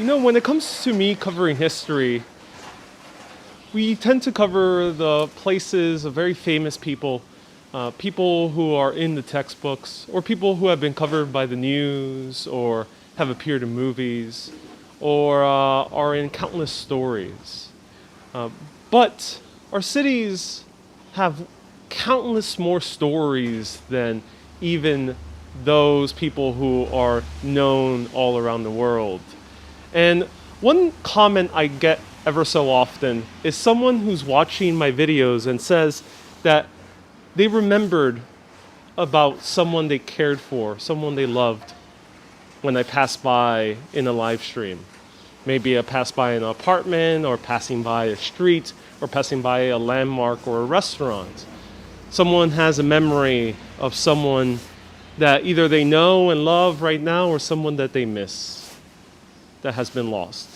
When it comes to me covering history, we tend to cover the places of very famous people, people who are in the textbooks, or people who have been covered by the news, or have appeared in movies, or are in countless stories. But our cities have countless more stories than even those people who are known all around the world. And one comment I get ever so often is someone who's watching my videos and says that they remembered about someone they cared for, someone they loved when I passed by in a live stream. Maybe I passed by an apartment, or passing by a street, or passing by a landmark or a restaurant. Someone has a memory of someone that either they know and love right now, or someone that they miss that has been lost.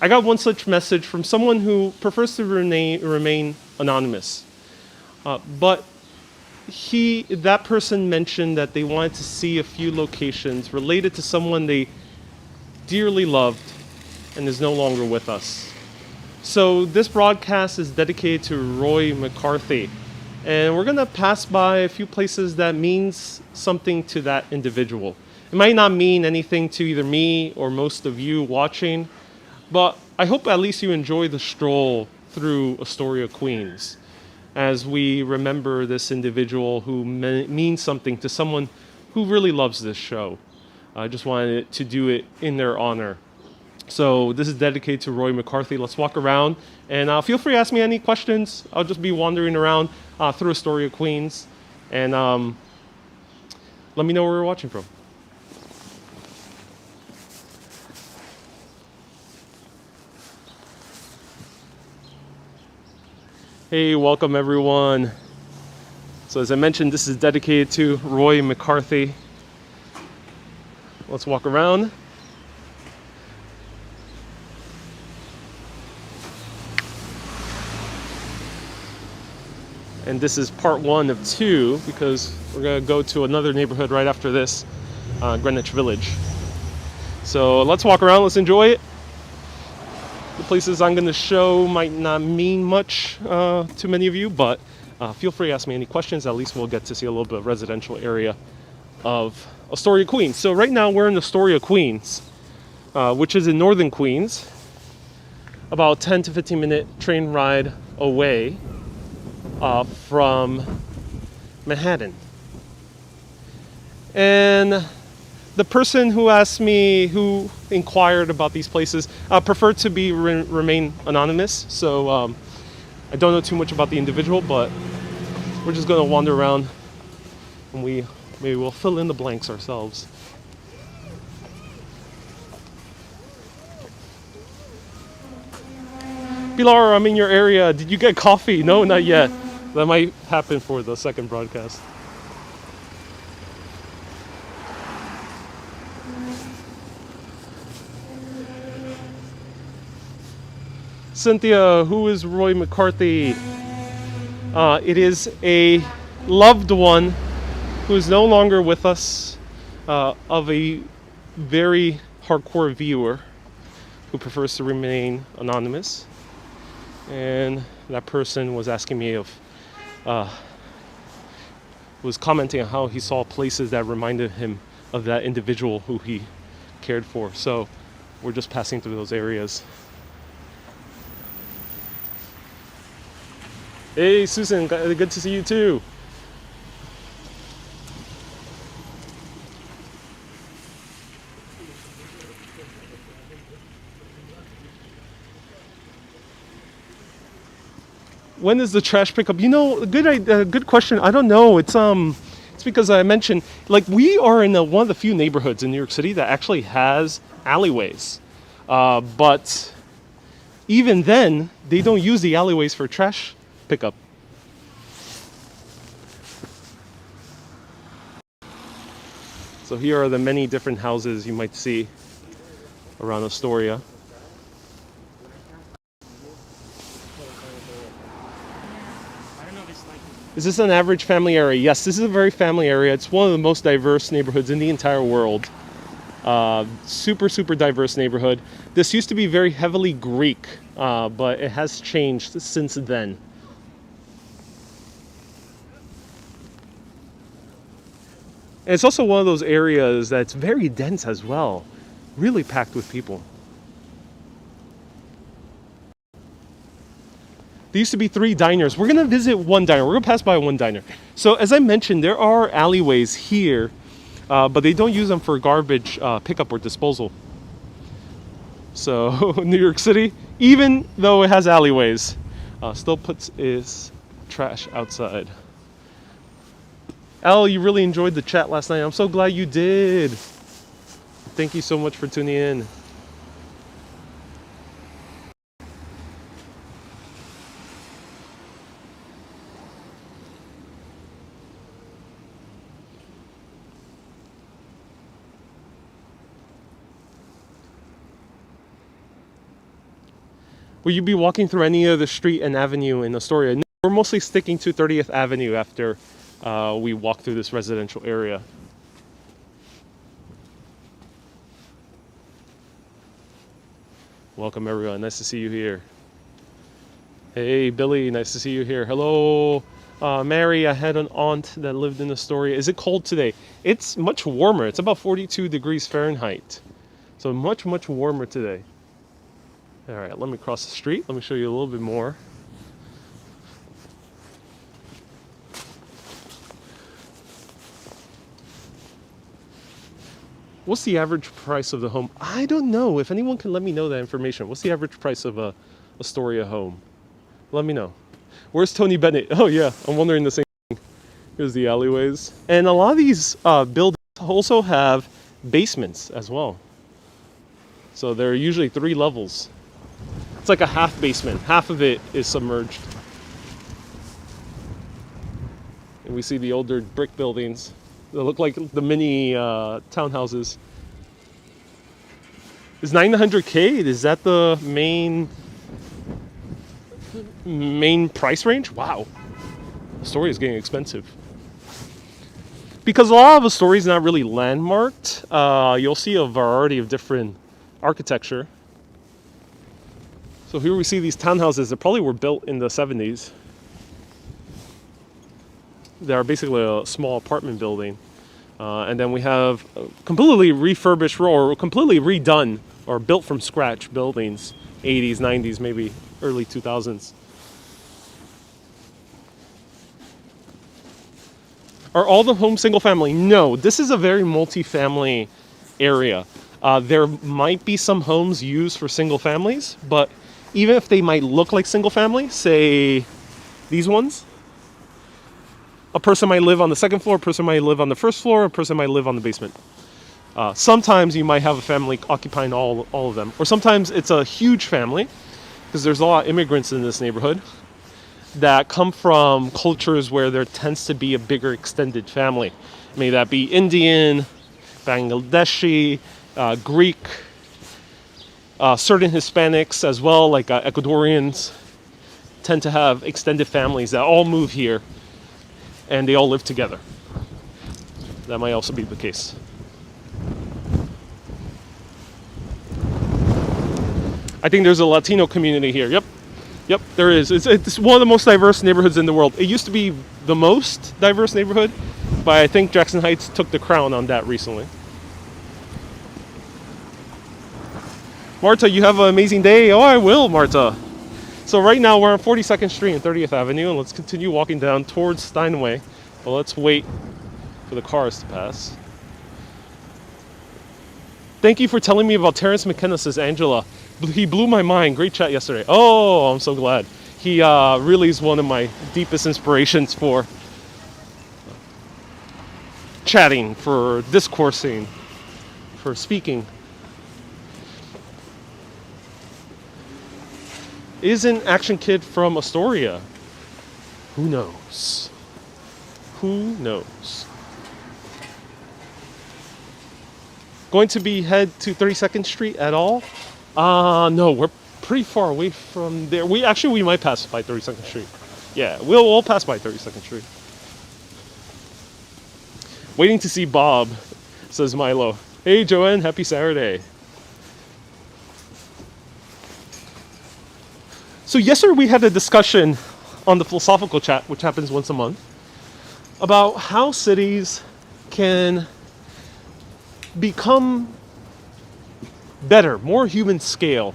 I got one such message from someone who prefers to remain anonymous. But that person mentioned that they wanted to see a few locations related to someone they dearly loved and is no longer with us. So this broadcast is dedicated to Roy McCarthy. And we're going to pass by a few places that means something to that individual. It might not mean anything to either me or most of you watching, but I hope at least you enjoy the stroll through Astoria, Queens, as we remember this individual who means something to someone who really loves this show. I just wanted to do it in their honor. So this is dedicated to Roy McCarthy. Let's walk around, and feel free to ask me any questions. I'll just be wandering around through Astoria, Queens, and let me know where you're watching from. Hey, welcome everyone. So as I mentioned, this is dedicated to Roy McCarthy. Let's walk around. And this is part 1 of 2, because we're going to go to another neighborhood right after this, Greenwich Village. So let's walk around, let's enjoy it. The places I'm going to show might not mean much to many of you, but feel free to ask me any questions. At least we'll get to see a little bit of residential area of Astoria, Queens. So right now we're in Astoria, Queens, which is in northern Queens, about 10 to 15 minute train ride away from Manhattan. And the person who asked me, who inquired about these places, preferred to remain anonymous. So I don't know too much about the individual, but we're just going to wander around, and maybe we'll fill in the blanks ourselves. Pilar, I'm in your area. Did you get coffee? No, not yet. That might happen for the second broadcast. Cynthia, who is Roy McCarthy? It is a loved one who is no longer with us, of a very hardcore viewer who prefers to remain anonymous. And that person was asking me was commenting on how he saw places that reminded him of that individual who he cared for. So we're just passing through those areas. Hey Susan, good to see you too. When is the trash pickup? Good question. I don't know. It's because I mentioned, like, we are in one of the few neighborhoods in New York City that actually has alleyways. But even then, they don't use the alleyways for trash pickup. So here are the many different houses you might see around Astoria. Is this an average family area? Yes, this is a very family area. It's one of the most diverse neighborhoods in the entire world. Super, super diverse neighborhood. This used to be very heavily Greek, but it has changed since then. And it's also one of those areas that's very dense as well, really packed with people. There used to be 3 diners. We're gonna visit one diner. We're gonna pass by one diner. So as I mentioned, there are alleyways here, but they don't use them for garbage pickup or disposal. So New York City, even though it has alleyways, still puts its trash outside. Al, you really enjoyed the chat last night. I'm so glad you did. Thank you so much for tuning in. Will you be walking through any other street and avenue in Astoria? No, we're mostly sticking to 30th Avenue after we walk through this residential area. Welcome everyone, nice to see you here. Hey Billy, nice to see you here. Hello, Mary, I had an aunt that lived in Astoria. Is it cold today? It's much warmer, it's about 42 degrees Fahrenheit. So much, much warmer today. All right, let me cross the street. Let me show you a little bit more. What's the average price of the home? I don't know. If anyone can let me know that information. What's the average price of a Astoria home? Let me know. Where's Tony Bennett? Oh yeah, I'm wondering the same thing. Here's the alleyways. And a lot of these buildings also have basements as well. So they're usually 3 levels. It's like a half basement. Half of it is submerged. And we see the older brick buildings. They look like the mini townhouses. Is 900K? Is that the main price range? Wow. Astoria is getting expensive. Because a lot of Astoria is not really landmarked, you'll see a variety of different architecture. So here we see these townhouses that probably were built in the 70s. They are basically a small apartment building. And then we have completely refurbished or completely redone or built from scratch buildings, 80s, 90s, maybe early 2000s. Are all the homes single family? No, this is a very multi-family area. There might be some homes used for single families, but even if they might look like single family, say these ones, a person might live on the second floor, a person might live on the first floor, a person might live on the basement. Sometimes you might have a family occupying all of them. Or sometimes it's a huge family, because there's a lot of immigrants in this neighborhood that come from cultures where there tends to be a bigger extended family. May that be Indian, Bangladeshi, Greek, certain Hispanics as well, like Ecuadorians, tend to have extended families that all move here and they all live together. That might also be the case. I think there's a Latino community here. Yep, there is. It's one of the most diverse neighborhoods in the world. It used to be the most diverse neighborhood, but I think Jackson Heights took the crown on that recently. Marta, you have an amazing day. Oh, I will, Marta. So right now we're on 42nd Street and 30th Avenue, and let's continue walking down towards Steinway. Well, let's wait for the cars to pass. Thank you for telling me about Terrence McKenna, says Angela. He blew my mind. Great chat yesterday. Oh, I'm so glad. He really is one of my deepest inspirations for chatting, for discoursing, for speaking. Isn't Action Kid from Astoria? Who knows? Who knows? Going to be head to 32nd Street at all? No, we're pretty far away from there. We might pass by 32nd Street. Yeah, we'll pass by 32nd Street. Waiting to see Bob, says Milo. Hey, Joanne, happy Saturday. So yesterday we had a discussion on the philosophical chat, which happens once a month, about how cities can become better, more human scale.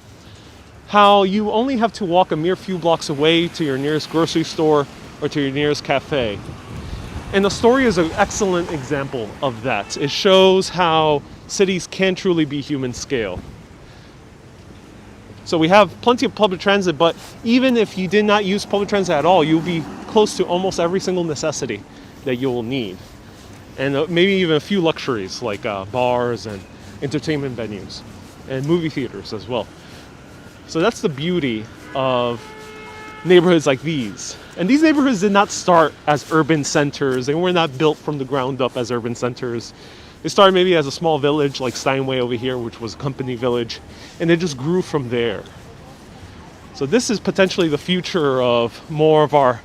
How you only have to walk a mere few blocks away to your nearest grocery store or to your nearest cafe. And Astoria is an excellent example of that. It shows how cities can truly be human scale. So we have plenty of public transit, but even if you did not use public transit at all, you'll be close to almost every single necessity that you will need. And maybe even a few luxuries like bars and entertainment venues and movie theaters as well. So that's the beauty of neighborhoods like these. And these neighborhoods did not start as urban centers. They were not built from the ground up as urban centers. They started maybe as a small village like Steinway over here, which was a company village, and it just grew from there. So this is potentially the future of more of our,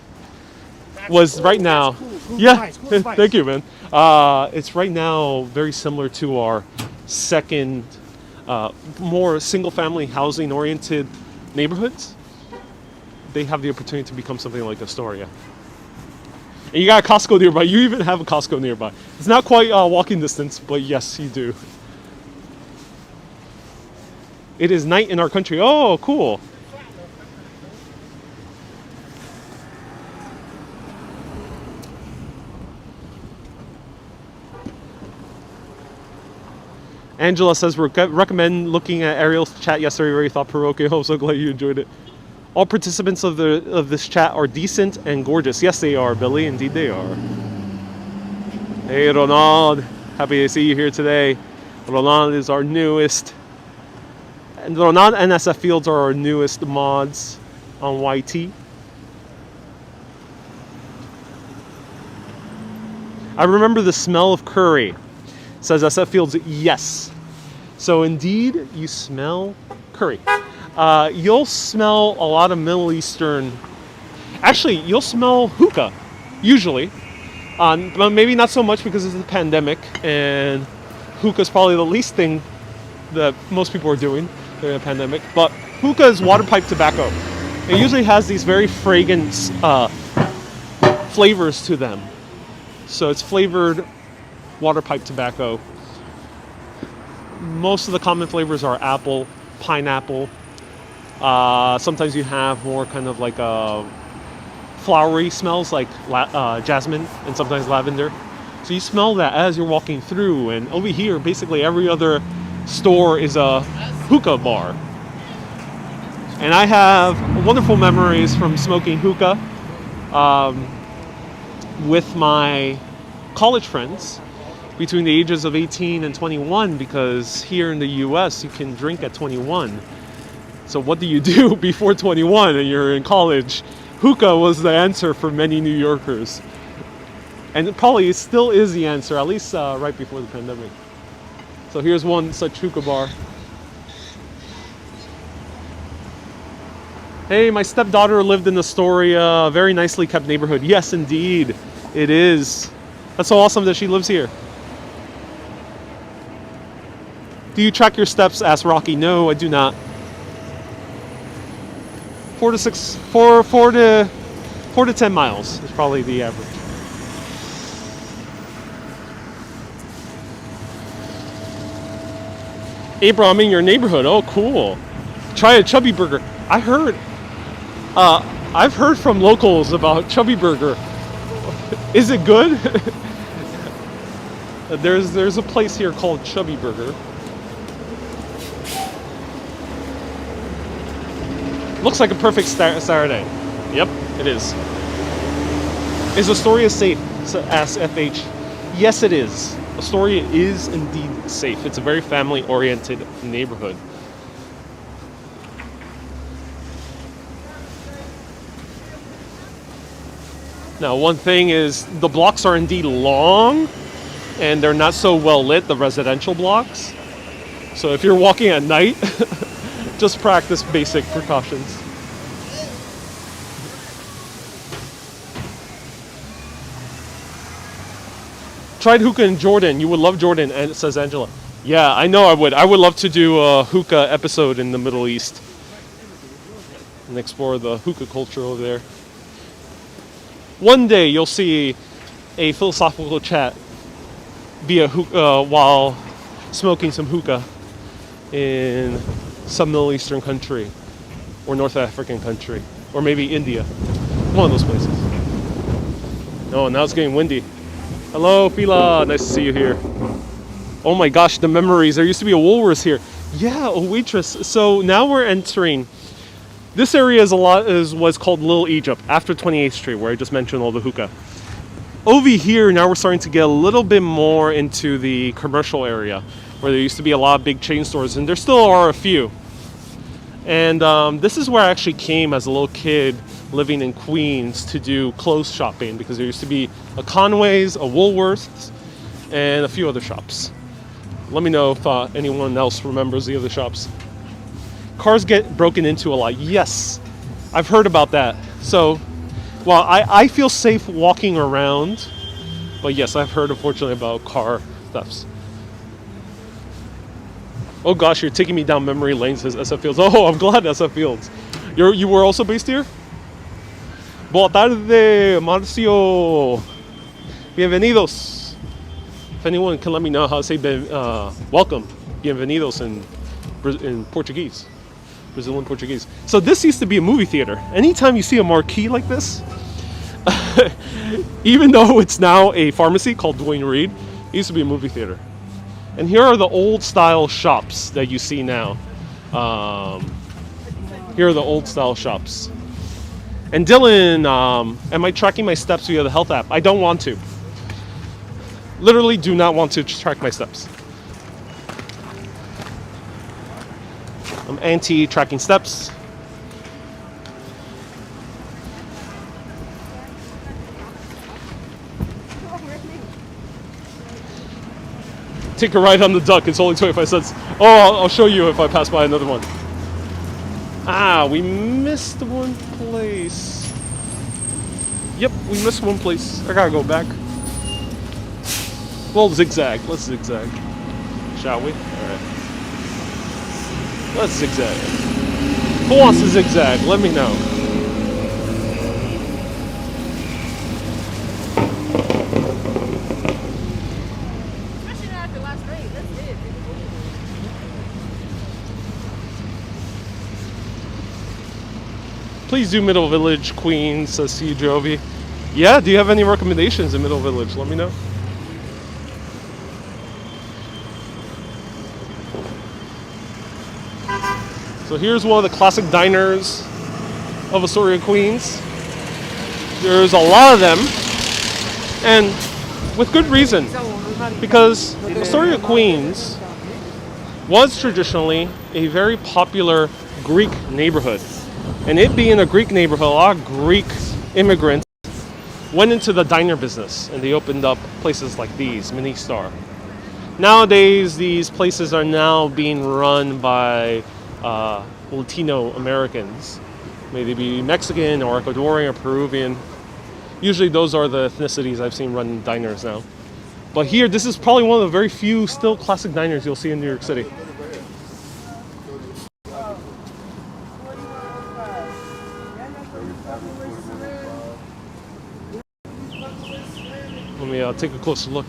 was right now, yeah, thank you, man. It's right now very similar to our second, more single-family housing-oriented neighborhoods. They have the opportunity to become something like Astoria. And you got a Costco nearby. You even have a Costco nearby. It's not quite walking distance, but yes, you do. It is night in our country. Oh, cool. Angela says, recommend looking at Ariel's chat yesterday. Very thought-provoking. I'm so glad you enjoyed it. All participants of this chat are decent and gorgeous. Yes, they are, Billy. Indeed, they are. Hey, Ronald. Happy to see you here today. Ronald is our newest. And Ronald and SF Fields are our newest mods on YT. I remember the smell of curry. Says SF Fields, yes. So indeed, you smell curry. You'll smell a lot of Middle Eastern. Actually, you'll smell hookah, usually. But maybe not so much because it's the pandemic, and hookah is probably the least thing that most people are doing during the pandemic. But hookah is water pipe tobacco. It usually has these very fragrant flavors to them. So it's flavored water pipe tobacco. Most of the common flavors are apple, pineapple. Sometimes you have more kind of like flowery smells like jasmine and sometimes lavender. So you smell that as you're walking through. And over here, basically every other store is a hookah bar. And I have wonderful memories from smoking hookah with my college friends between the ages of 18 and 21, because here in the US you can drink at 21. So what do you do before 21 and you're in college? Hookah was the answer for many New Yorkers. And it probably still is the answer, at least right before the pandemic. So here's one such hookah bar. Hey, my stepdaughter lived in Astoria, a very nicely kept neighborhood. Yes, indeed, it is. That's so awesome that she lives here. Do you track your steps? Asked Rocky. No, I do not. 4 to 10 miles is probably the average. April, I'm in your neighborhood. Oh, cool. Try a Chubby Burger. I've heard from locals about Chubby Burger. Is it good? There's a place here called Chubby Burger. Looks like a perfect Saturday. Yep, it is. Is Astoria safe? Asked FH. Yes, it is. Astoria is indeed safe. It's a very family-oriented neighborhood. Now, one thing is the blocks are indeed long and they're not so well lit, the residential blocks. So if you're walking at night, just practice basic precautions. Tried hookah in Jordan. You would love Jordan, and it says Angela. Yeah, I know I would. I would love to do a hookah episode in the Middle East and explore the hookah culture over there. One day you'll see a philosophical chat via hookah while smoking some hookah in some Middle Eastern country or North African country or maybe India. One of those places. Oh, now it's getting windy. Hello, Fila. Nice to see you here. Oh my gosh, the memories. There used to be a Woolworths here. Yeah, a waitress. So now we're entering. This area is what's called Little Egypt after 28th Street, where I just mentioned all the hookah. Over here, now we're starting to get a little bit more into the commercial area, where there used to be a lot of big chain stores, and there still are a few. And this is where I actually came as a little kid living in Queens to do clothes shopping, because there used to be a Conway's, a Woolworths, and a few other shops. Let me know if anyone else remembers the other shops. Cars get broken into a lot. Yes, I've heard about that. So, well, I feel safe walking around, but yes, I've heard unfortunately about car thefts. Oh gosh, you're taking me down memory lane, says SF Fields. Oh, I'm glad, SF Fields. You were also based here? Boa tarde, Marcio. Bienvenidos. If anyone can let me know how to say welcome, bienvenidos in Portuguese, Brazilian Portuguese. So this used to be a movie theater. Anytime you see a marquee like this, even though it's now a pharmacy called Dwayne Reed, it used to be a movie theater. And here are the old style shops that you see now. Here are the old style shops. And Dylan, am I tracking my steps via the health app? I don't want to. Literally do not want to track my steps. I'm anti-tracking steps. Take a ride on the duck, it's only 25 cents. Oh, I'll show you if I pass by another one. Ah, we missed one place. Yep, we missed one place. I gotta go back. Well, zigzag. Let's zigzag. Shall we? Alright. Let's zigzag. Who wants to zigzag? Let me know. Especially not after last night. That's it. Please do Middle Village, Queens, says C. Jovi. Yeah, do you have any recommendations in Middle Village? Let me know. So here's one of the classic diners of Astoria, Queens. There's a lot of them, and with good reason, because Astoria, Queens was traditionally a very popular Greek neighborhood. And it being a Greek neighborhood, a lot of Greek immigrants went into the diner business, and they opened up places like these, Mini Star. Nowadays, these places are now being run by Latino Americans. May they be Mexican or Ecuadorian or Peruvian. Usually those are the ethnicities I've seen run diners now. But here, this is probably one of the very few still classic diners you'll see in New York City. Let me take a closer look.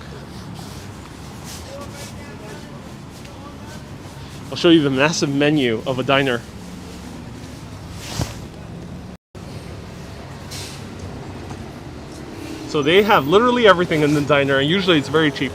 I'll show you the massive menu of a diner. So they have literally everything in the diner, and usually it's very cheap.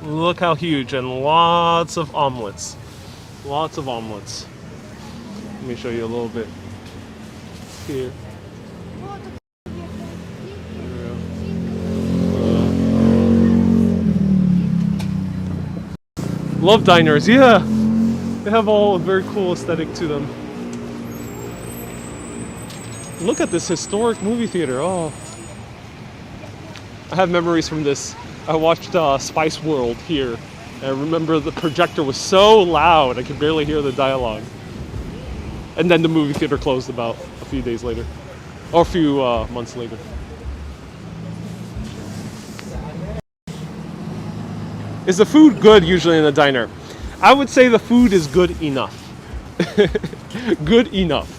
Look how huge, and lots of omelets. Lots of omelets. Let me show you a little bit here. Love diners, yeah. They have all a very cool aesthetic to them. Look at this historic movie theater. Oh, I have memories from this. I watched Spice World here And I remember the projector was so loud I could barely hear the dialogue. And then the movie theater closed about a few days later, or a few months later. Is the food good usually in a diner? I would say the food is good enough. Good enough.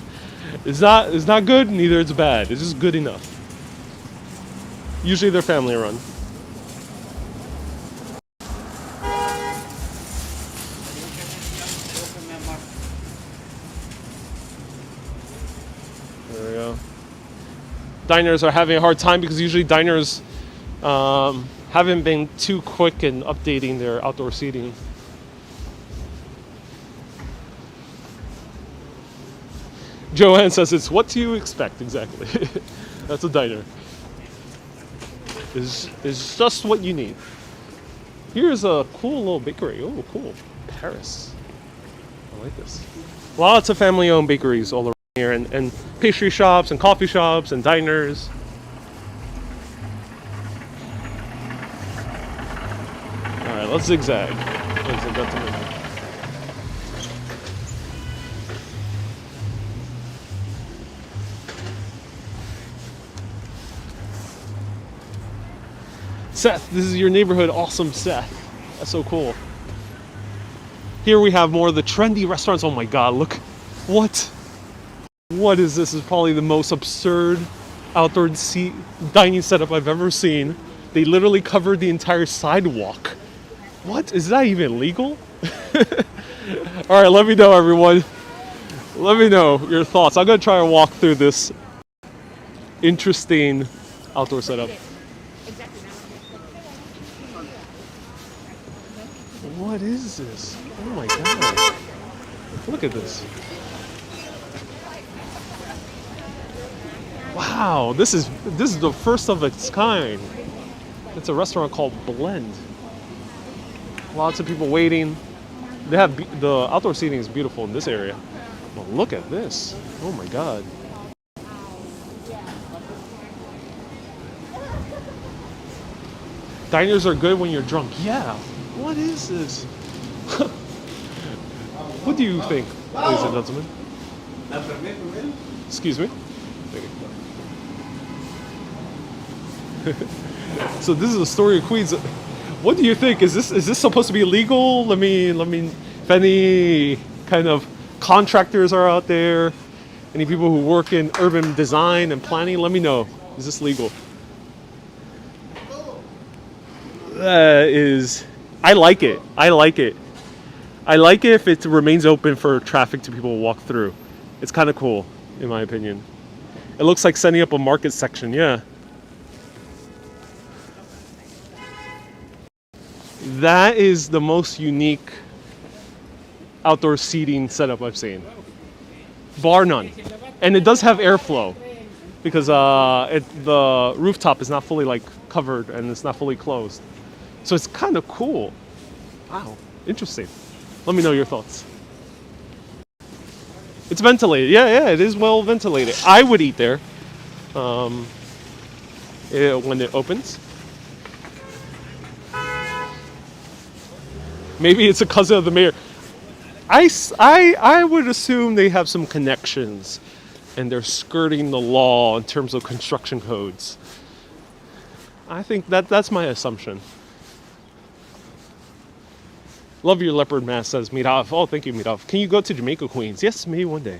It's not good, neither it's bad. It's just good enough. Usually they're family run. There we go. Diners are having a hard time because usually diners haven't been too quick in updating their outdoor seating. Joanne says it's what do you expect exactly. That's a diner. Is just what you need. Here's a cool little bakery. Oh, cool. Paris. I like this. Lots of family-owned bakeries all around here, and pastry shops and coffee shops and diners. All right, let's zigzag. Ladies and gentlemen. Seth, this is your neighborhood. Awesome, Seth. That's so cool. Here we have more of the trendy restaurants. Oh my God, look. What? What is this? This is probably the most absurd outdoor dining setup I've ever seen. They literally covered the entire sidewalk. What? Is that even legal? All right, let me know, everyone. Let me know your thoughts. I'm going to try and walk through this interesting outdoor setup. What is this? Oh my God. Look at this. Wow, this is the first of its kind. It's a restaurant called Blend. Lots of people waiting. They have the outdoor seating is beautiful in this area. But look at this. Oh my God. Diners are good when you're drunk. Yeah. What is this? What do you think, ladies and gentlemen? Excuse me? So this is Astoria, Queens. What do you think? Is this supposed to be legal? Let me if any kind of contractors are out there, any people who work in urban design and planning, let me know. Is this legal? I like it. I like it. I like it if it remains open for traffic to people walk through. It's kind of cool, in my opinion. It looks like setting up a market section, yeah. That is the most unique outdoor seating setup I've seen. Bar none. And it does have airflow because the rooftop is not fully covered and it's not fully closed. So it's kind of cool. Wow, interesting. Let me know your thoughts. It's ventilated. Yeah, it is well ventilated. I would eat there when it opens. Maybe it's a cousin of the mayor. I would assume they have some connections and they're skirting the law in terms of construction codes. I think that's my assumption. Love your leopard mask, says Mirav. Oh, thank you, Mirav. Can you go to Jamaica, Queens? Yes, maybe one day.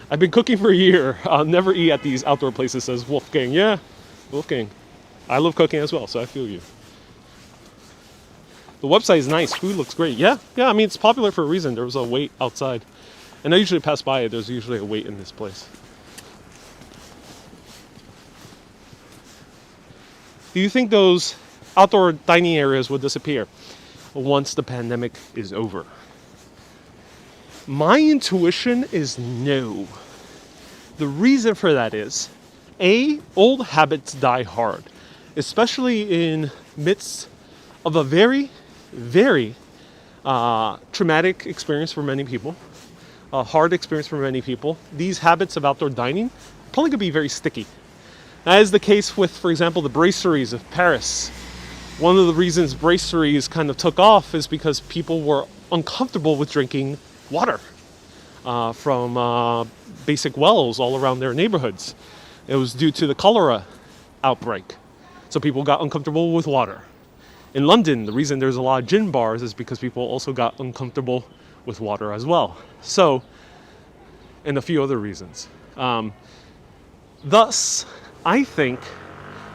I've been cooking for a year. I'll never eat at these outdoor places, says Wolfgang. Yeah, Wolfgang. I love cooking as well, so I feel you. The website is nice. Food looks great. Yeah, I mean, it's popular for a reason. There was a wait outside. And I usually pass by it. There's usually a wait in this place. Do you think those outdoor dining areas will disappear once the pandemic is over? My intuition is no. The reason for that is, old habits die hard, especially in midst of a very, very traumatic experience for many people, a hard experience for many people. These habits of outdoor dining probably could be very sticky. That is the case with, for example, the brasseries of Paris One of the reasons brasseries kind of took off is because people were uncomfortable with drinking water from basic wells all around their neighborhoods. It was due to the cholera outbreak. So people got uncomfortable with water. In London, the reason there's a lot of gin bars is because people also got uncomfortable with water as well. So, and a few other reasons. Thus, I think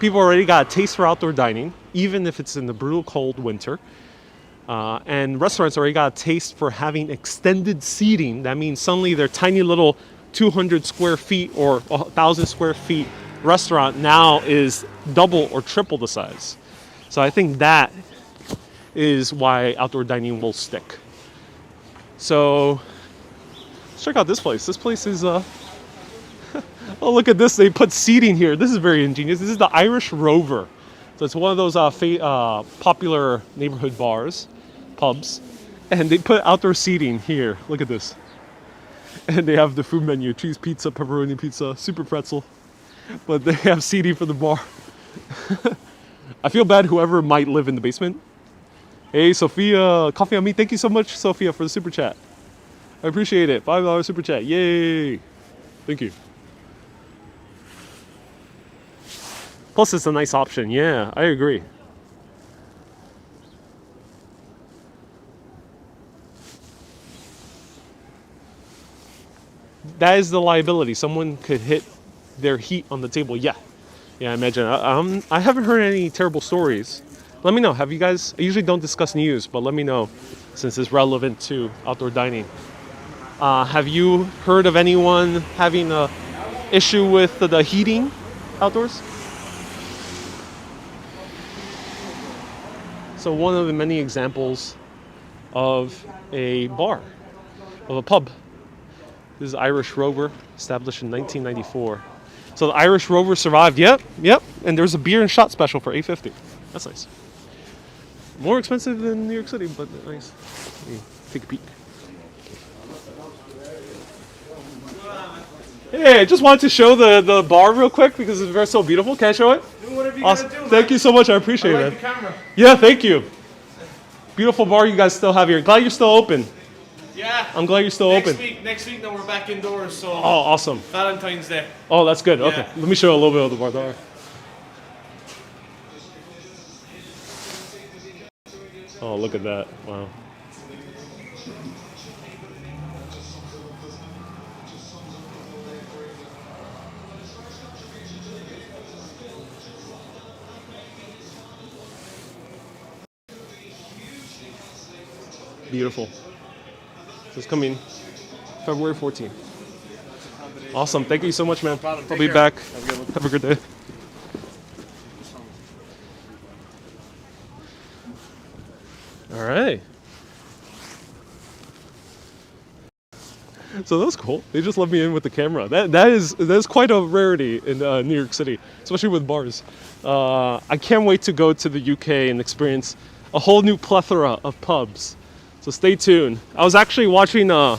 people already got a taste for outdoor dining, even if it's in the brutal cold winter. And restaurants already got a taste for having extended seating. That means suddenly their tiny little 200 square feet or 1,000 square feet restaurant now is double or triple the size. So I think that is why outdoor dining will stick. So let's check out this place. This place is oh, look at this. They put seating here. This is very ingenious. This is the Irish Rover. So it's one of those popular neighborhood bars, pubs, and they put outdoor seating here. Look at this. And they have the food menu: cheese pizza, pepperoni pizza, super pretzel. But they have seating for the bar. I feel bad whoever might live in the basement. Hey, Sophia, coffee on me. Thank you so much, Sophia, for the super chat. I appreciate it. $5 super chat. Yay. Thank you. Plus, it's a nice option. Yeah, I agree. That is the liability. Someone could hit their heat on the table. Yeah. Yeah, I imagine. I haven't heard any terrible stories. Let me know. Have you guys... I usually don't discuss news, but let me know since it's relevant to outdoor dining. Have you heard of anyone having a issue with the heating outdoors? So one of the many examples of a bar, of a pub. This is Irish Rover, established in 1994. So the Irish Rover survived. Yep. And there's a beer and shot special for $8.50. That's nice. More expensive than New York City, but nice. Let me take a peek. Hey, I just wanted to show the bar real quick because it's very so beautiful. Can I show it? Do whatever you Awesome. gotta do, Thank you so much. I appreciate I it. like the camera. Yeah, thank you. Beautiful bar you guys still have here. Glad you're still open. Yeah. I'm glad you're still open. Next week, then we're back indoors. So. Oh, awesome. Valentine's Day. Oh, that's good. Okay, Yeah. let me show you a little bit of the bar. There. Oh, look at that. Wow. Beautiful. So it's coming February 14th. Awesome. Thank you so much, man. problem. I'll Take be care. back. Have a good one. Have a good day. All right. So that was cool. They just let me in with the camera. That is quite a rarity in New York City, especially with bars. I can't wait to go to the UK and experience a whole new plethora of pubs. So stay tuned. I was actually watching a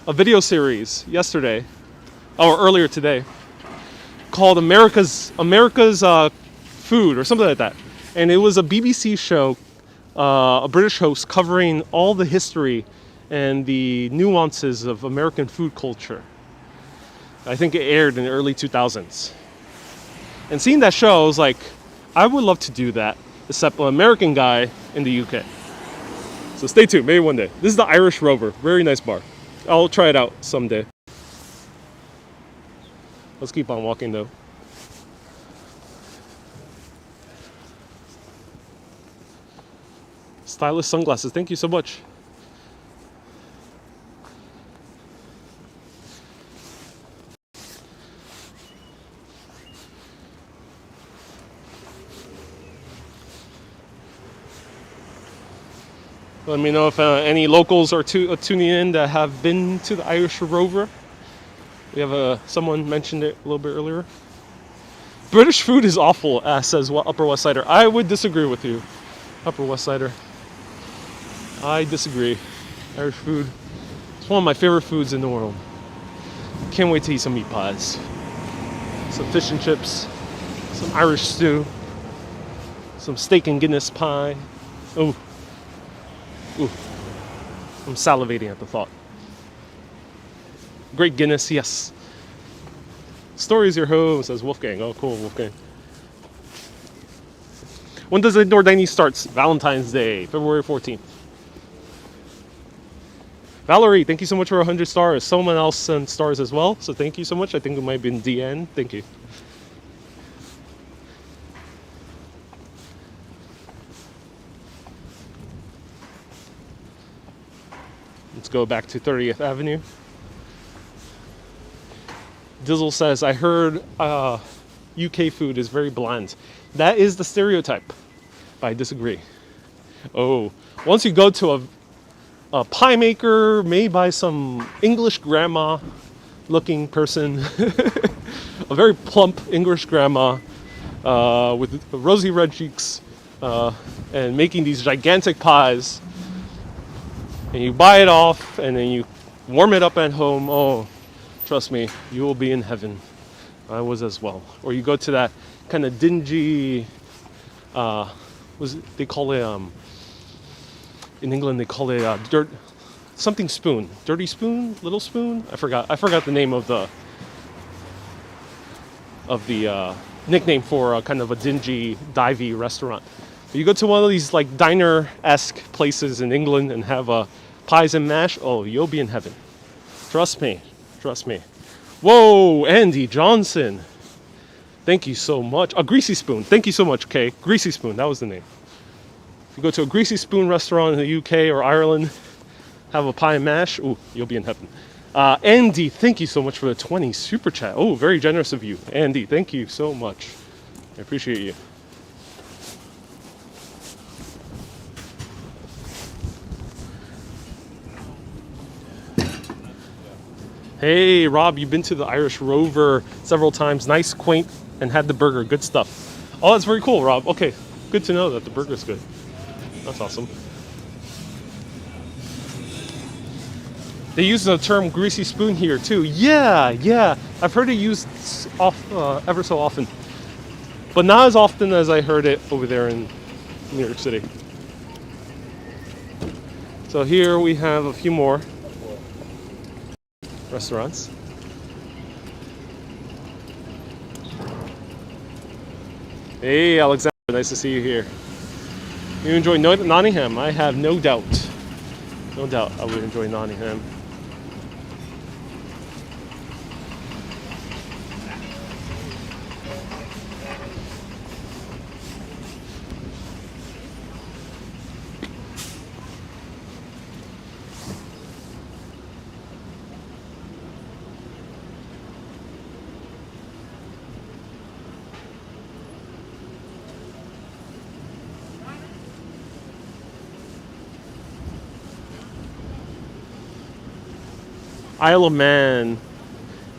video series yesterday, or earlier today, called America's Food or something like that. And it was a BBC show, a British host covering all the history and the nuances of American food culture. I think it aired in the early 2000s. And seeing that show, I was like, I would love to do that, except an American guy in the UK. So stay tuned, maybe one day. This is the Irish Rover, very nice bar. I'll try it out someday. Let's keep on walking though. Stylish sunglasses, thank you so much. Let me know if any locals are tuning in that have been to the Irish Rover. We have someone mentioned it a little bit earlier. British food is awful, says Upper West Sider. I would disagree with you, Upper West Sider. I disagree. Irish food, it's one of my favorite foods in the world. Can't wait to eat some meat pies, some fish and chips, some Irish stew. Some steak and Guinness pie. Oh, ooh, I'm salivating at the thought. Great Guinness, yes. Story's your home, says Wolfgang. Oh, cool, Wolfgang. When does the indoor dining starts? Valentine's Day, February 14th. Valerie, thank you so much for 100 stars. Someone else sent stars as well, so thank you so much. I think it might have been DN. Thank you. Let's go back to 30th Avenue. Dizzle says, I heard UK food is very bland. That is the stereotype, but I disagree. Oh, once you go to a pie maker made by some English grandma looking person, a very plump English grandma with rosy red cheeks and making these gigantic pies, and you buy it off and then you warm it up at home. Oh, trust me, you will be in heaven. I was as well. Or you go to that kind of dingy, they call it, in England they call it something spoon. Dirty spoon? Little spoon? I forgot the name of the nickname for kind of a dingy, divey restaurant. But you go to one of these like diner-esque places in England and have pies and mash, oh, you'll be in heaven. Trust me. Whoa, Andy Johnson. Thank you so much. A Greasy Spoon. Thank you so much, Kay. Greasy Spoon, that was the name. If you go to a Greasy Spoon restaurant in the UK or Ireland, have a pie and mash, ooh, you'll be in heaven. Andy, thank you so much for the 20 super chat. Oh, very generous of you. Andy, thank you so much. I appreciate you. Hey, Rob, you've been to the Irish Rover several times. Nice, quaint, and had the burger. Good stuff. Oh, that's very cool, Rob. Okay, good to know that the burger's good. That's awesome. They use the term greasy spoon here, too. Yeah. I've heard it used ever so often. But not as often as I heard it over there in New York City. So here we have a few more restaurants. Hey, Alexander, nice to see you here. You enjoy Nottingham? I have no doubt. No doubt I would enjoy Nottingham. Isle of Man,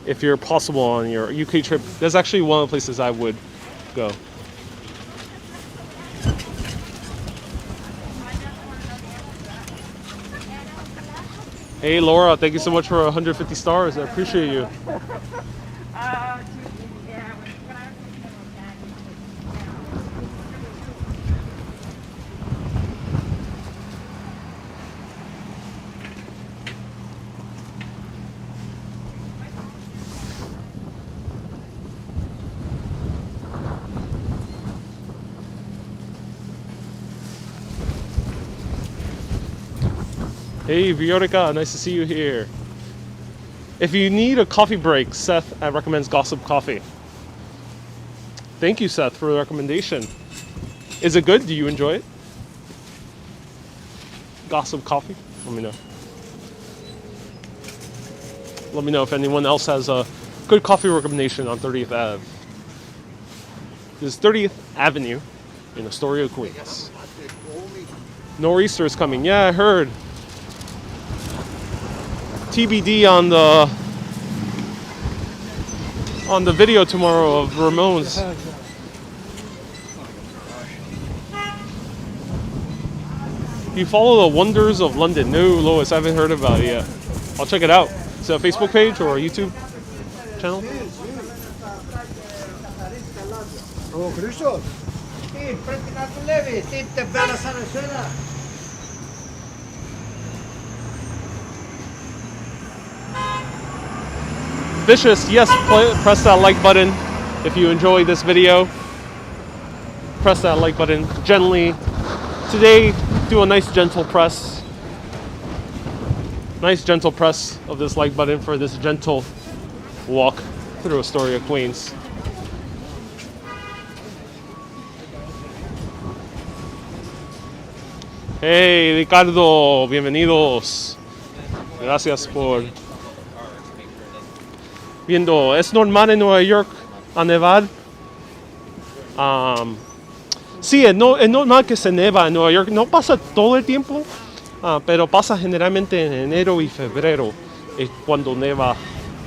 if you're possible on your UK trip, that's actually one of the places I would go. Hey Laura, thank you so much for 150 stars. I appreciate you. Hey Viorica, nice to see you here. If you need a coffee break, Seth recommends Gossip Coffee. Thank you, Seth, for the recommendation. Is it good? Do you enjoy it? Gossip Coffee? Let me know. Let me know if anyone else has a good coffee recommendation on 30th Ave. This is 30th Avenue in Astoria, Queens. Nor'easter is coming. Yeah, I heard. TBD on the video tomorrow of Ramones. You follow the Wonders of London? No, Lois, I haven't heard about it yet. I'll check it out. Is it a Facebook page or a YouTube channel? Sì, prendi una levi, sì, te bella sarasera. Vicious, yes, press that like button if you enjoy this video. Press that like button gently. Today, do a nice gentle press. Nice gentle press of this like button for this gentle walk through Astoria, Queens. Hey, Ricardo, bienvenidos. Gracias por viendo. ¿Es normal en Nueva York a nevar? Sí, es normal que se neva en Nueva York. No pasa todo el tiempo, pero pasa generalmente en enero y febrero es cuando neva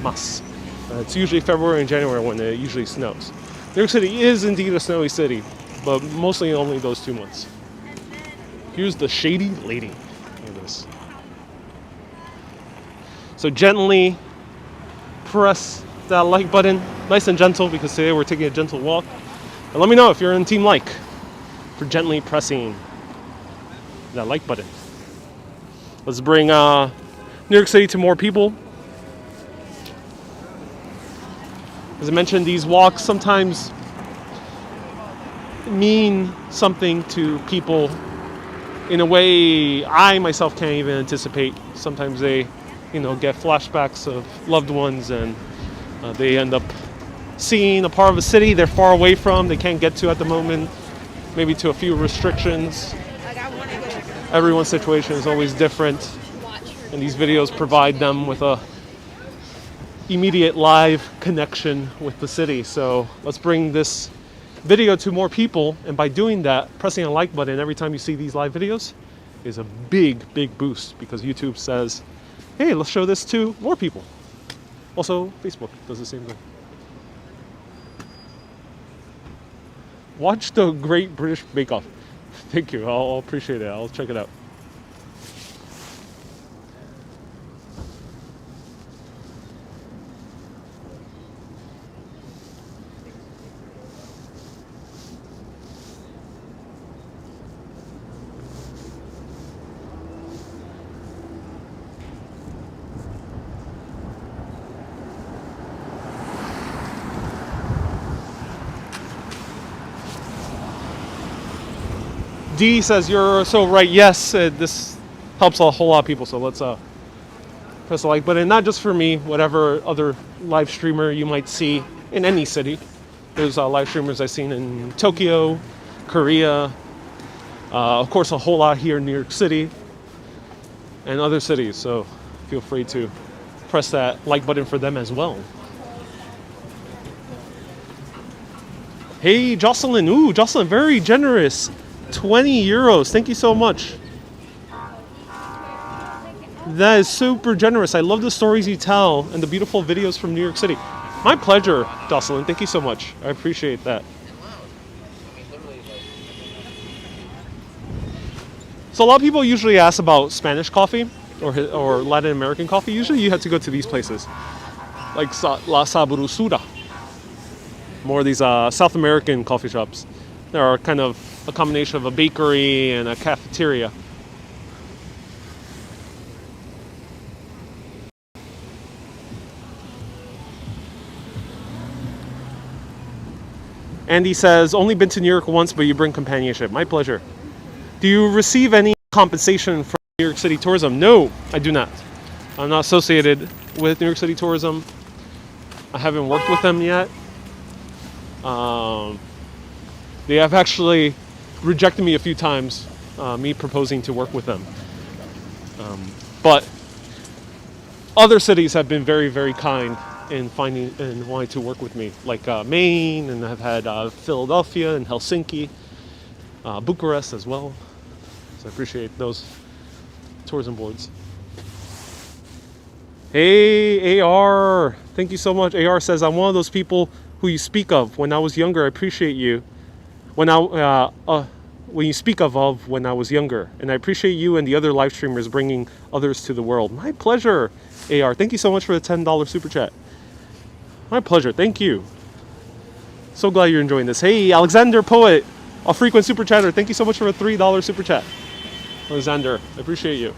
más. It's usually February and January when it usually snows. New York City is indeed a snowy city, but mostly only those 2 months. Here's the shady lady. Look at this. So gently press that like button, nice and gentle, because today we're taking a gentle walk. And let me know if you're in Team Like for gently pressing that like button. Let's bring New York City to more people. As I mentioned, these walks sometimes mean something to people in a way I myself can't even anticipate. Sometimes they, get flashbacks of loved ones, and they end up seeing a part of a city they're far away from, they can't get to at the moment, maybe to a few restrictions. Everyone's situation is always different, and these videos provide them with a immediate live connection with the city. So let's bring this video to more people, and by doing that, pressing a like button every time you see these live videos is a big boost, because YouTube says, hey, let's show this to more people. Also, Facebook does the same thing. Watch the Great British Bake Off. Thank you, I'll appreciate it, I'll check it out. D says, you're so right. Yes, this helps a whole lot of people. So let's press the like button. Not just for me, whatever other live streamer you might see in any city. There's live streamers I've seen in Tokyo, Korea, of course a whole lot here in New York City and other cities. So feel free to press that like button for them as well. Hey, Jocelyn. Ooh, Jocelyn, very generous. 20 euros. Thank you so much. That is super generous. I love the stories you tell and the beautiful videos from New York City. My pleasure, Jocelyn. Thank you so much. I appreciate that. So a lot of people usually ask about Spanish coffee or Latin American coffee. Usually you have to go to these places, like La Sabrosura. More of these South American coffee shops. They are kind of a combination of a bakery and a cafeteria. Andy says, only been to New York once, but you bring companionship. My pleasure. Do you receive any compensation from New York City Tourism? No, I do not. I'm not associated with New York City Tourism. I haven't worked with them yet. They have actually rejected me a few times, me proposing to work with them. But other cities have been very, very kind in finding and wanting to work with me, like Maine, and I've had Philadelphia and Helsinki, Bucharest as well. So I appreciate those tourism boards. Hey, AR, thank you so much. AR says, I'm one of those people who you speak of. When I was younger, I appreciate you. When you speak of when I was younger, and I appreciate you and the other live streamers bringing others to the world. My pleasure, AR. Thank you so much for the $10 super chat. My pleasure. Thank you. So glad you're enjoying this. Hey, Alexander Poet. A frequent super chatter. Thank you so much for a $3 super chat. Alexander, I appreciate you.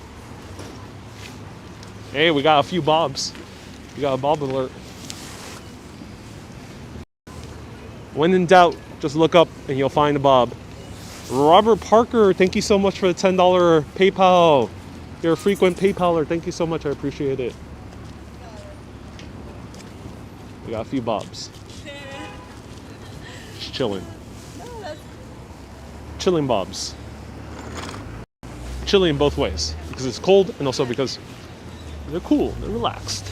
Hey, we got a few bobs. We got a bob alert. When in doubt, just look up and you'll find a bob. Robert Parker, thank you so much for the $10 PayPal. You're a frequent PayPaler. Thank you so much. I appreciate it. We got a few bobs. Just chilling. Chilling bobs. Chilling both ways. Because it's cold and also because they're cool. They're relaxed.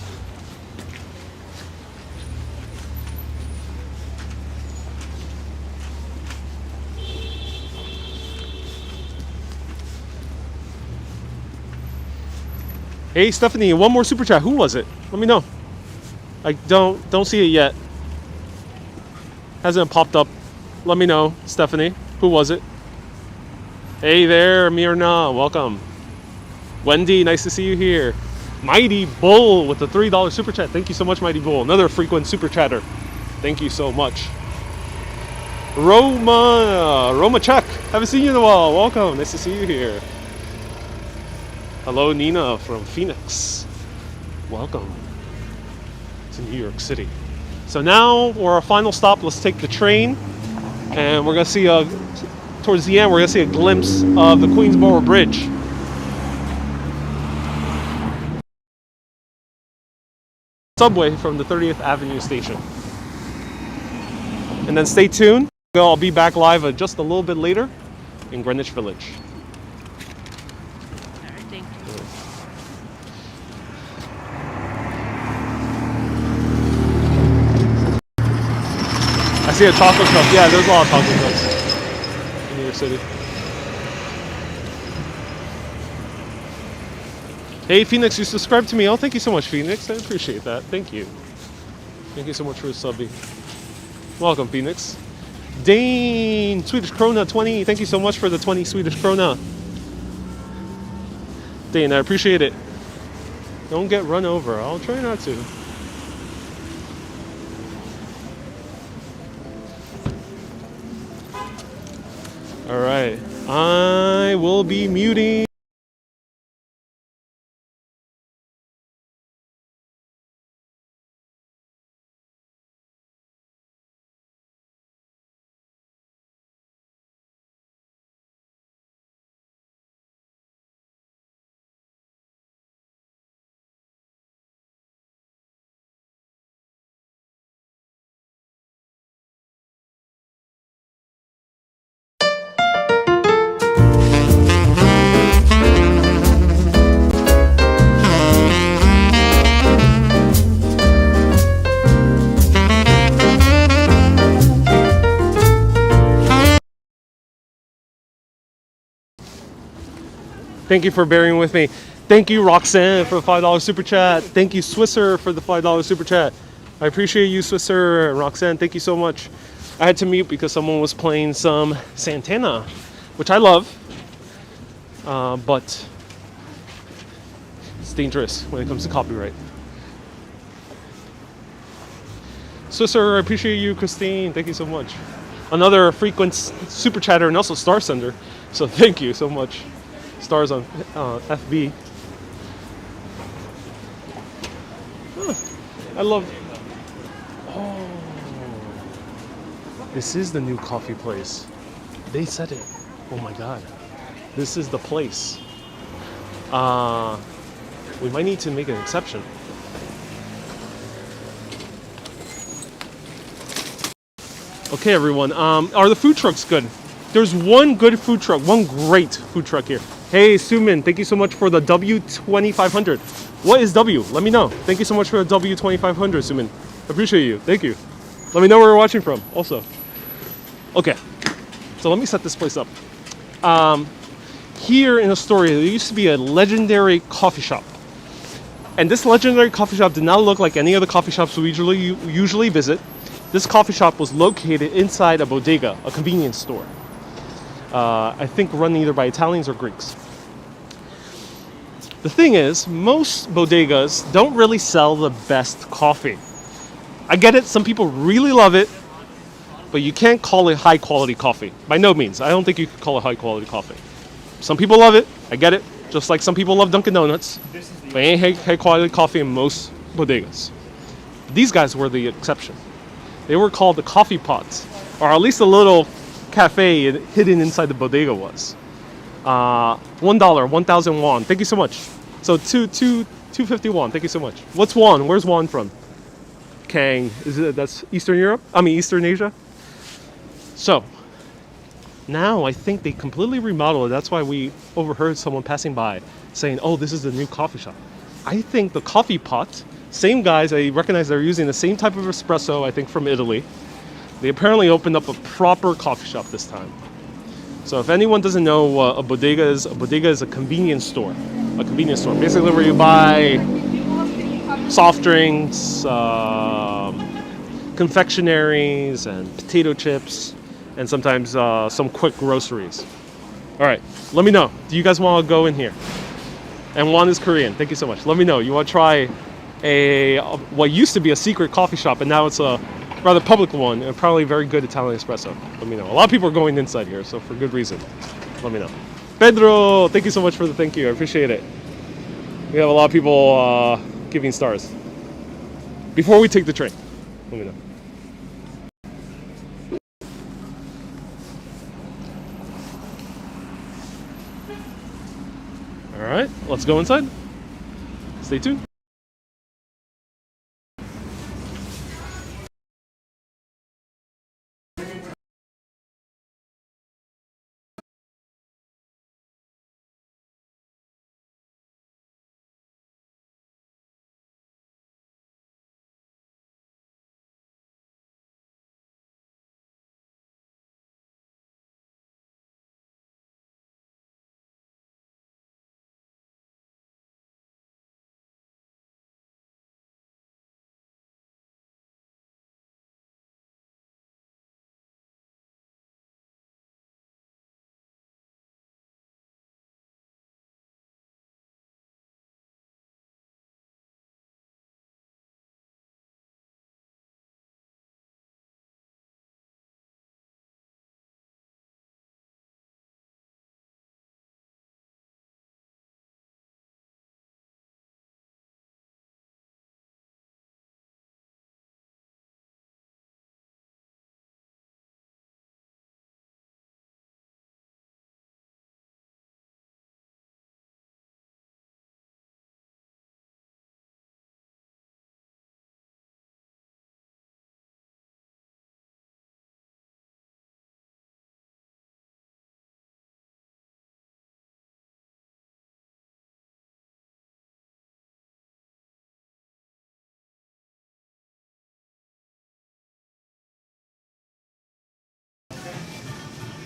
Hey Stephanie, one more super chat. Who was it? Let me know. I don't see it yet. Hasn't popped up. Let me know, Stephanie. Who was it? Hey there, Mirna. Welcome. Wendy, nice to see you here. Mighty Bull with the $3 super chat. Thank you so much, Mighty Bull. Another frequent super chatter. Thank you so much. Roma Chuck. Haven't seen you in a while. Welcome. Nice to see you here. Hello, Nina from Phoenix. Welcome to New York City. So now we're our final stop. Let's take the train, and we're gonna see towards the end. We're gonna see a glimpse of the Queensboro Bridge. Subway from the 30th Avenue station. And then stay tuned. I'll be back live just a little bit later in Greenwich Village. I see a taco truck. Yeah, there's a lot of taco trucks in New York City. Hey, Phoenix, you subscribed to me. Oh, thank you so much, Phoenix. I appreciate that. Thank you. Thank you so much for subbing. Welcome, Phoenix. Dane, Swedish Krona 20. Thank you so much for the 20 Swedish Krona. Dane, I appreciate it. Don't get run over. I'll try not to. All right, I will be muting. Thank you for bearing with me. Thank you, Roxanne, for the $5 super chat. Thank you, Swisser, for the $5 super chat. I appreciate you, Swisser and Roxanne. Thank you so much. I had to mute because someone was playing some Santana, which I love, but it's dangerous when it comes to copyright. Swisser, I appreciate you, Christine. Thank you so much. Another frequent super chatter and also star sender. So thank you so much. Stars on FB. I love. Oh, this is the new coffee place. They said it. Oh my God, this is the place. We might need to make an exception. Okay, everyone. Are the food trucks good? There's one good food truck, one great food truck here. Hey, Suman, thank you so much for the W2500. What is W? Let me know. Thank you so much for the W2500, Suman. Appreciate you. Thank you. Let me know where you're watching from also. Okay, so let me set this place up. Here in Astoria, there used to be a legendary coffee shop. And this legendary coffee shop did not look like any other coffee shops we usually visit. This coffee shop was located inside a bodega, a convenience store. I think run either by Italians or Greeks. The thing is, most bodegas don't really sell the best coffee. I get it, some people really love it, but you can't call it high quality coffee. By no means. I don't think you could call it high quality coffee. Some people love it. I get it. Just like some people love Dunkin' Donuts. But it ain't high quality coffee in most bodegas. These guys were the exception. They were called the coffee pots, or at least a little cafe hidden inside the bodega was. $1, 1,000 won. Thank you so much. So 250 won. Thank you so much. What's won? Where's won from? Kang. That's Eastern Europe? I mean Eastern Asia. So now I think they completely remodeled it. That's why we overheard someone passing by saying, "Oh, this is the new coffee shop." I think the coffee pot, same guys. I recognize they're using the same type of espresso. I think from Italy. They apparently opened up a proper coffee shop this time. So if anyone doesn't know what a bodega is a convenience store. A convenience store, basically where you buy soft drinks, confectionaries, and potato chips, and sometimes some quick groceries. All right, let me know. Do you guys want to go in here? And Juan is Korean. Thank you so much. Let me know. You want to try what used to be a secret coffee shop, and now it's a rather public one, and probably very good Italian espresso. Let me know. A lot of people are going inside here, so for good reason. Let me know. Pedro, thank you so much for the thank you. I appreciate it. We have a lot of people giving stars. Before we take the train, let me know. All right, let's go inside. Stay tuned.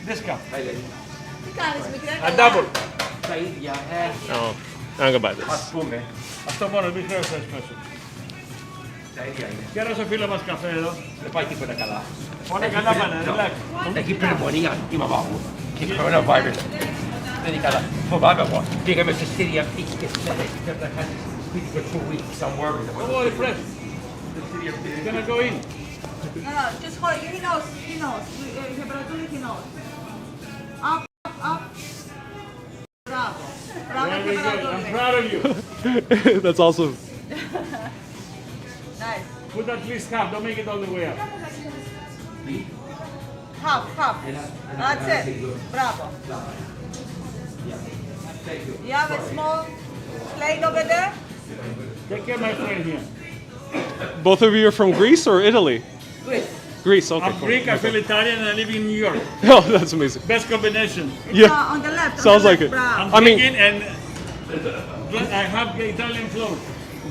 Discount. A double. Oh, I'm gonna buy this. Spume. Sto buono il bicchiere è espresso. Quiero su filo más café, ¿no? Le fai tipo da calà. Pone che la mano, relax. E chi per buoni anni, ma va. Che coronavirus. Vedi calà. Ma va, va. Piega me festiria picche. Per la casa. Quindi per 2 weeks, I'm worried. Don't worry, fresh. It's gonna go in. No, no, just hold it. He knows. He knows. He knows. Up, up. Bravo. Bravo, Very good. I'm proud of you. That's awesome. Nice. Put at least half. Don't make it all the way up. Half, half. That's it. Bravo. You have a small plate over there? Take care, my friend here. Both of you are from Greece or Italy? Greece. Greece, okay. I'm Cool. Greek, I feel Italian, and I live in New York. Oh, that's amazing. Best combination. Yeah. On the left. Sounds on like the it. left, I'm Bravo. I mean- drinking and I have Italian float.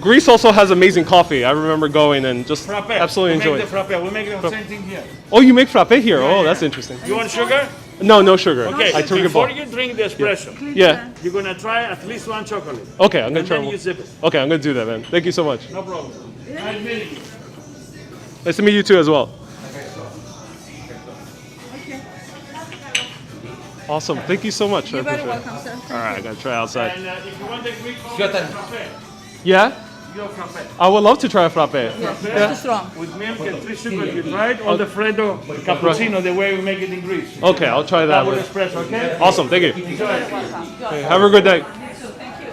Greece also has amazing coffee. I remember going and just Frappe. absolutely we enjoying make it. the frappe. We make the same thing here. Oh, you make frappe here? Yeah, Oh, yeah. that's interesting. You want sugar? No, no sugar. Okay, I took it before back. you drink the espresso, Yeah. you're gonna try at least one chocolate. Okay, I'm gonna And try then one. you sip it. Okay, I'm gonna do that, man. Thank you so much. No problem. Nice meeting you. Nice to meet you too as well. Awesome. Thank you so much. I You're very appreciate it. welcome, sir. All right, I gotta try outside. And if you want the Greek coffee, Shut up. frappe, Yeah? your frappe. I would love to try a frappe. Yes, it's too strong. With milk and 3 sugars, you tried, or the Freddo cappuccino, the way we make it in Greece. Okay, I'll try that. Double espresso, okay? Awesome, thank you. Enjoy. Okay, have a good day. Thank you.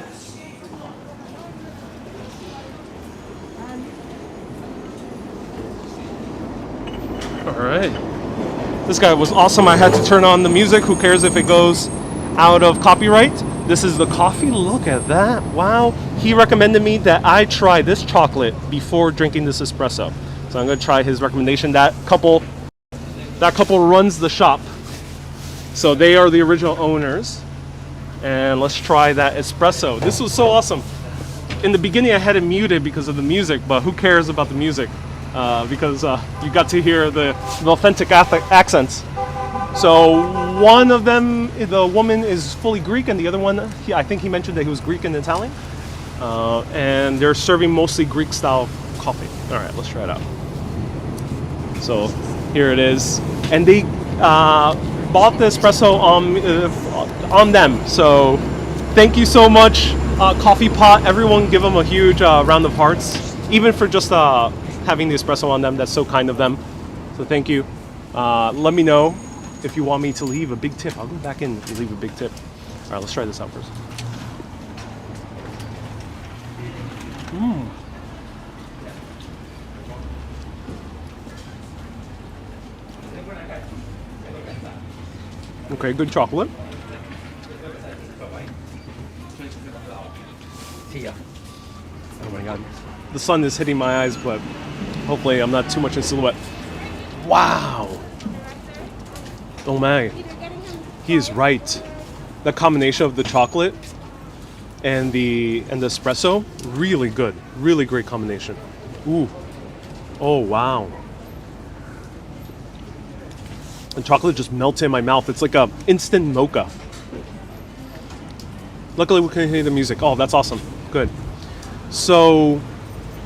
All right. This guy was awesome. I had to turn on the music. Who cares if it goes out of copyright? This is the coffee. Look at that. Wow. He recommended me that I try this chocolate before drinking this espresso. So I'm going to try his recommendation. That couple runs the shop. So they are the original owners. And let's try that espresso. This was so awesome. In the beginning, I had it muted because of the music, but who cares about the music? Because you got to hear the authentic accents. So one of them, the woman is fully Greek, and the other one, I think he mentioned that he was Greek and Italian. And they're serving mostly Greek-style coffee. All right, let's try it out. So here it is, and they bought the espresso on them. So thank you so much, Coffee Pot. Everyone, give them a huge round of hearts, even for just having the espresso on them. That's so kind of them. So thank you. Let me know if you want me to leave a big tip. I'll go back in and leave a big tip. All right, let's try this out first. Okay, good chocolate. Oh my god. The sun is hitting my eyes, but hopefully I'm not too much in silhouette. Wow. Oh my. He is right. The combination of the chocolate and the espresso, really good. Really great combination. Ooh. Oh wow. The chocolate just melts in my mouth. It's like a instant mocha. Luckily we can hear the music. Oh, that's awesome. Good. So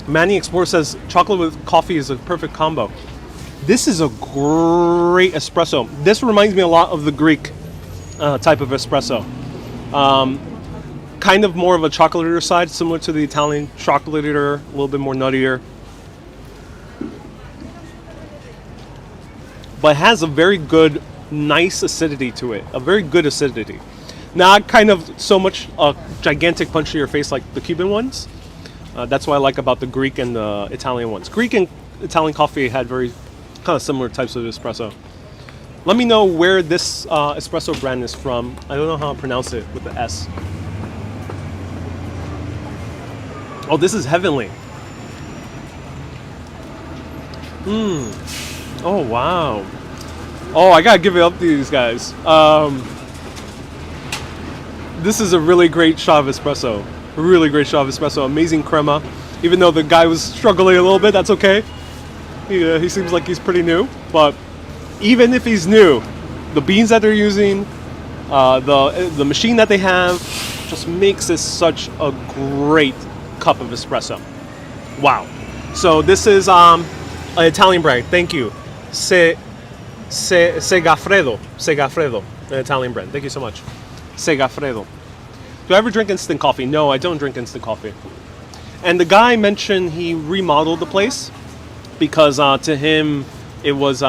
Manny Explorer says chocolate with coffee is a perfect combo. This is a great espresso. This reminds me a lot of the Greek type of espresso. Kind of more of a chocolatier side, similar to the Italian chocolatier, a little bit more nuttier. But has a very good, nice acidity to it. A very good acidity. Not kind of so much a gigantic punch to your face like the Cuban ones. That's what I like about the Greek and the Italian ones. Greek and Italian coffee had very kind of similar types of espresso. Let me know where this espresso brand is from. I don't know how to pronounce it with the S. Oh, this is heavenly. Oh, wow. Oh, I gotta give it up to these guys. This is a really great shot of espresso. A really great shot of espresso. Amazing crema. Even though the guy was struggling a little bit, that's okay. He seems like he's pretty new. But even if he's new, the beans that they're using, the machine that they have, just makes this such a great cup of espresso. Wow. So this is an Italian brand. Thank you. Segafredo, an Italian brand. Thank you so much. Segafredo. Do I ever drink instant coffee? No, I don't drink instant coffee. And the guy mentioned he remodeled the place because to him it was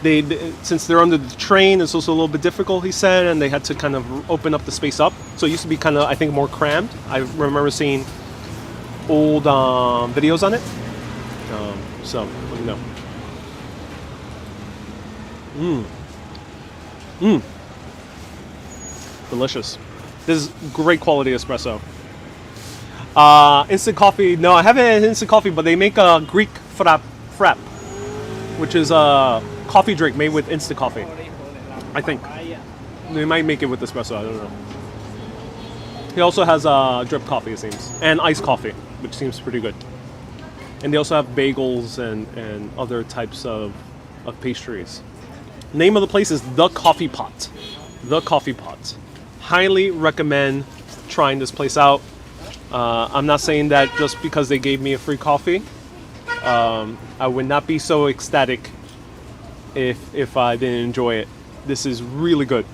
they since they're under the train, it's also a little bit difficult, he said, and they had to kind of open up the space up. So it used to be kind of, I think, more crammed. I remember seeing old videos on it. So let me know. Delicious. This is great quality espresso. Instant coffee. No, I haven't had instant coffee, but they make a Greek frap, which is a coffee drink made with instant coffee. I think. They might make it with espresso, I don't know. He also has drip coffee, it seems, and iced coffee, which seems pretty good. And they also have bagels and other types of pastries. Name of the place is The Coffee Pot. The Coffee Pot. Highly recommend trying this place out. I'm not saying that just because they gave me a free coffee. I would not be so ecstatic if I didn't enjoy it. This is really good.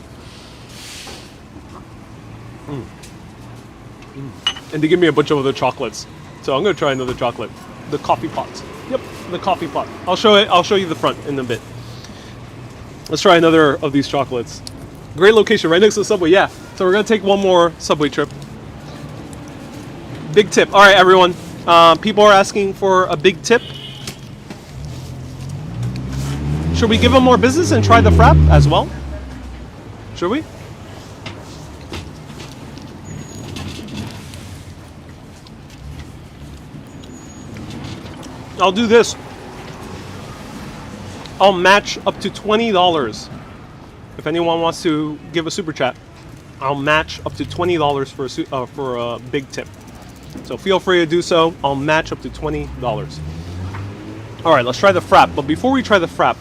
And they give me a bunch of other chocolates. So I'm gonna try another chocolate. The coffee pots. Yep, the coffee pot. I'll show it. I'll show you the front in a bit. Let's try another of these chocolates. Great location, right next to the subway. Yeah. So we're gonna take one more subway trip. Big tip. All right, everyone. People are asking for a big tip. Should we give them more business and try the frap as well? Should we? I'll do this. I'll match up to $20. If anyone wants to give a super chat, I'll match up to $20 for a big tip. So feel free to do so. I'll match up to $20. All right, let's try the frap. But before we try the frap,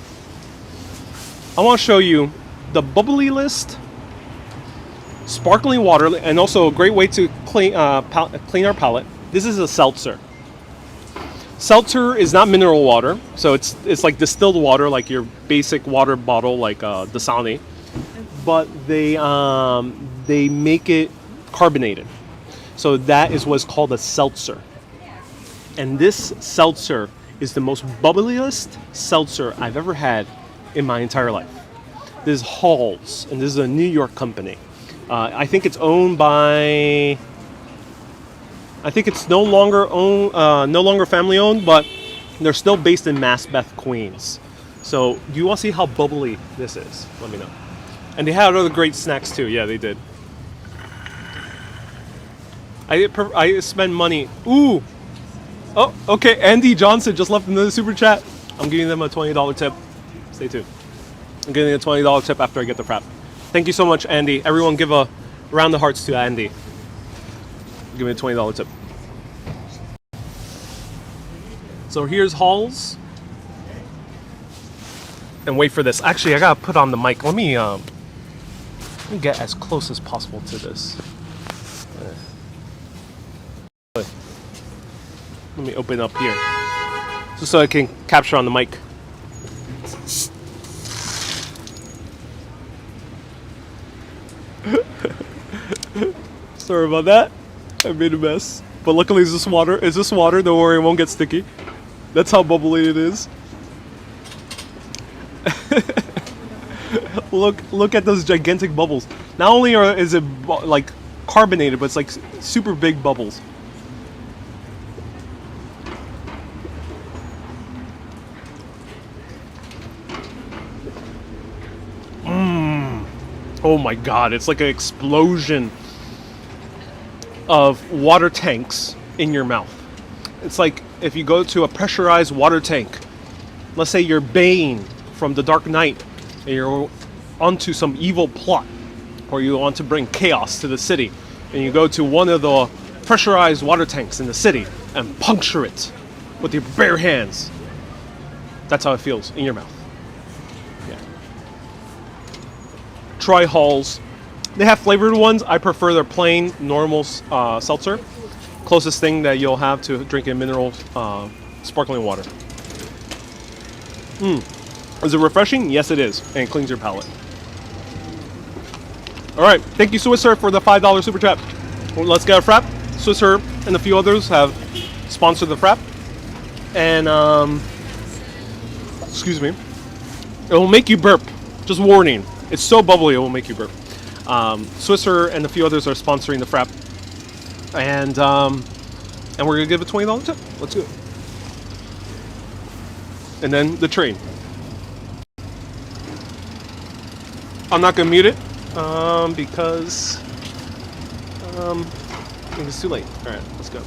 I want to show you the bubbly list, sparkling water, and also a great way to clean our palate. This is a seltzer. Seltzer is not mineral water, so it's like distilled water, like your basic water bottle, like Dasani, but they make it carbonated, so that is what's called a seltzer. And this seltzer is the most bubbliest seltzer I've ever had in my entire life. This is Halls, and this is a New York company. I think it's owned by. I think it's no longer family owned, but they're still based in Macbeth, Queens. So, do you want to see how bubbly this is? Let me know. And they had other great snacks too. Yeah, they did. I spend money. Ooh. Oh, okay. Andy Johnson just left another super chat. I'm giving them a $20 tip. Stay tuned. I'm giving a $20 tip after I get the frap. Thank you so much, Andy. Everyone, give a round of hearts to Andy. Give me a $20 tip. So here's Halls. And wait for this. Actually, I gotta put on the mic. Let me get as close as possible to this. Let me open up here, just so I can capture on the mic. Sorry about that. I made a mess. But luckily it's just water. It's just water. Don't worry, it won't get sticky. That's how bubbly it is. Look at those gigantic bubbles. Not only is it like carbonated, but it's like super big bubbles. Oh my god, it's like an explosion of water tanks in your mouth. It's like if you go to a pressurized water tank. Let's say you're Bane from The Dark Knight and you're onto some evil plot, or you want to bring chaos to the city, and you go to one of the pressurized water tanks in the city and puncture it with your bare hands. That's how it feels in your mouth. Yeah. Try Halls. They have flavored ones. I prefer their plain, normal seltzer. Closest thing that you'll have to drinking mineral sparkling water. Is it refreshing? Yes, it is. And it cleans your palate. Alright, thank you, Swisser, for the $5 super chat. Well, let's get a frap. Swisser and a few others have sponsored the frap. And, excuse me. It will make you burp. Just warning. It's so bubbly, it will make you burp. Swisser and a few others are sponsoring the frap. And we're going to give a $20 tip. Let's do it. And then the train. I'm not going to mute it because I think it's too late. All right, let's go.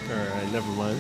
Alright, never mind.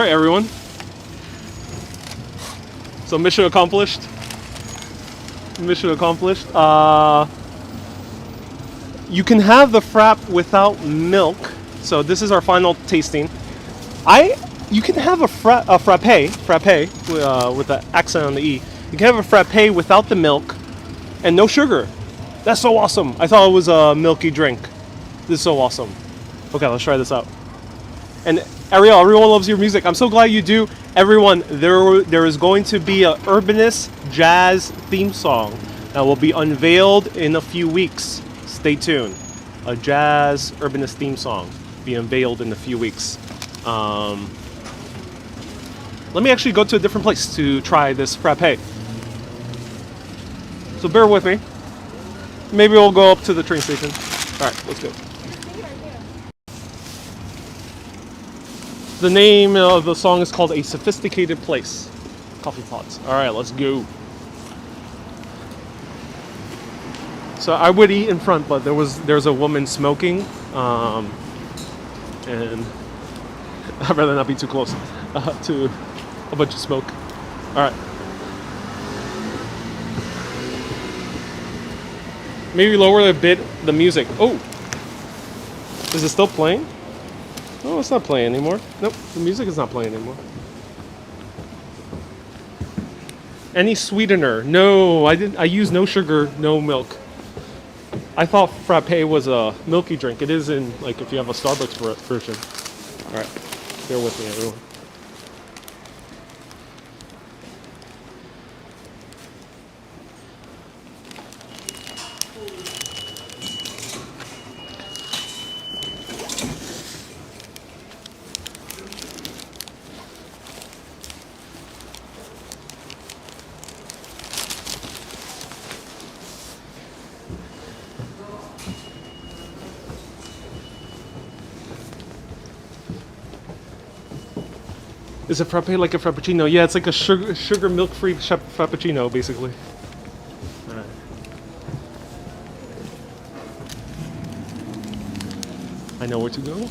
right, everyone. So mission accomplished. Mission accomplished. You can have the frap without milk. So this is our final tasting. You can have a frappe with the accent on the E. You can have a frappe without the milk and no sugar. That's so awesome. I thought it was a milky drink. This is so awesome. Okay, let's try this out. And Ariel, everyone loves your music. I'm so glad you do. Everyone, there is going to be a Urbanist jazz theme song that will be unveiled in a few weeks. Stay tuned. A jazz Urbanist theme song be unveiled in a few weeks. Let me actually go to a different place to try this frappe. So bear with me. Maybe we'll go up to the train station. All right, let's go. The name of the song is called A Sophisticated Place. Coffee pots. All right, let's go. So I would eat in front, but there's a woman smoking, and I'd rather not be too close to a bunch of smoke. All right. Maybe lower a bit the music. Oh, is it still playing? Oh, it's not playing anymore. Nope, the music is not playing anymore. Any sweetener? No, I didn't. I use no sugar, no milk. I thought frappe was a milky drink. It is in, like, if you have a Starbucks version. All right, bear with me, everyone. Is a frappe like a frappuccino? Yeah, it's like a sugar milk-free frappuccino, basically. All right. I know where to go.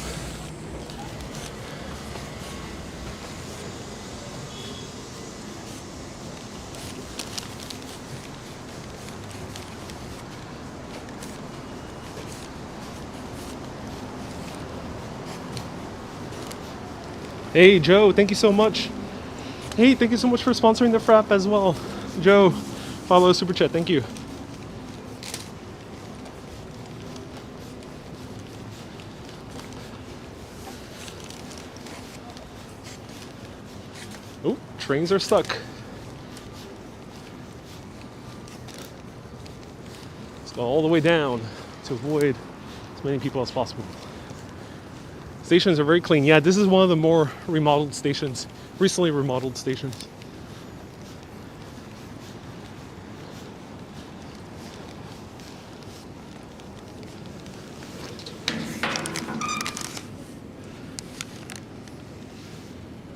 Hey Joe, thank you so much. Hey, thank you so much for sponsoring the frap as well. Joe, follow super chat, thank you. Oh, trains are stuck. Let's go all the way down to avoid as many people as possible. Stations are very clean. Yeah, this is one of the more remodeled stations, recently remodeled stations.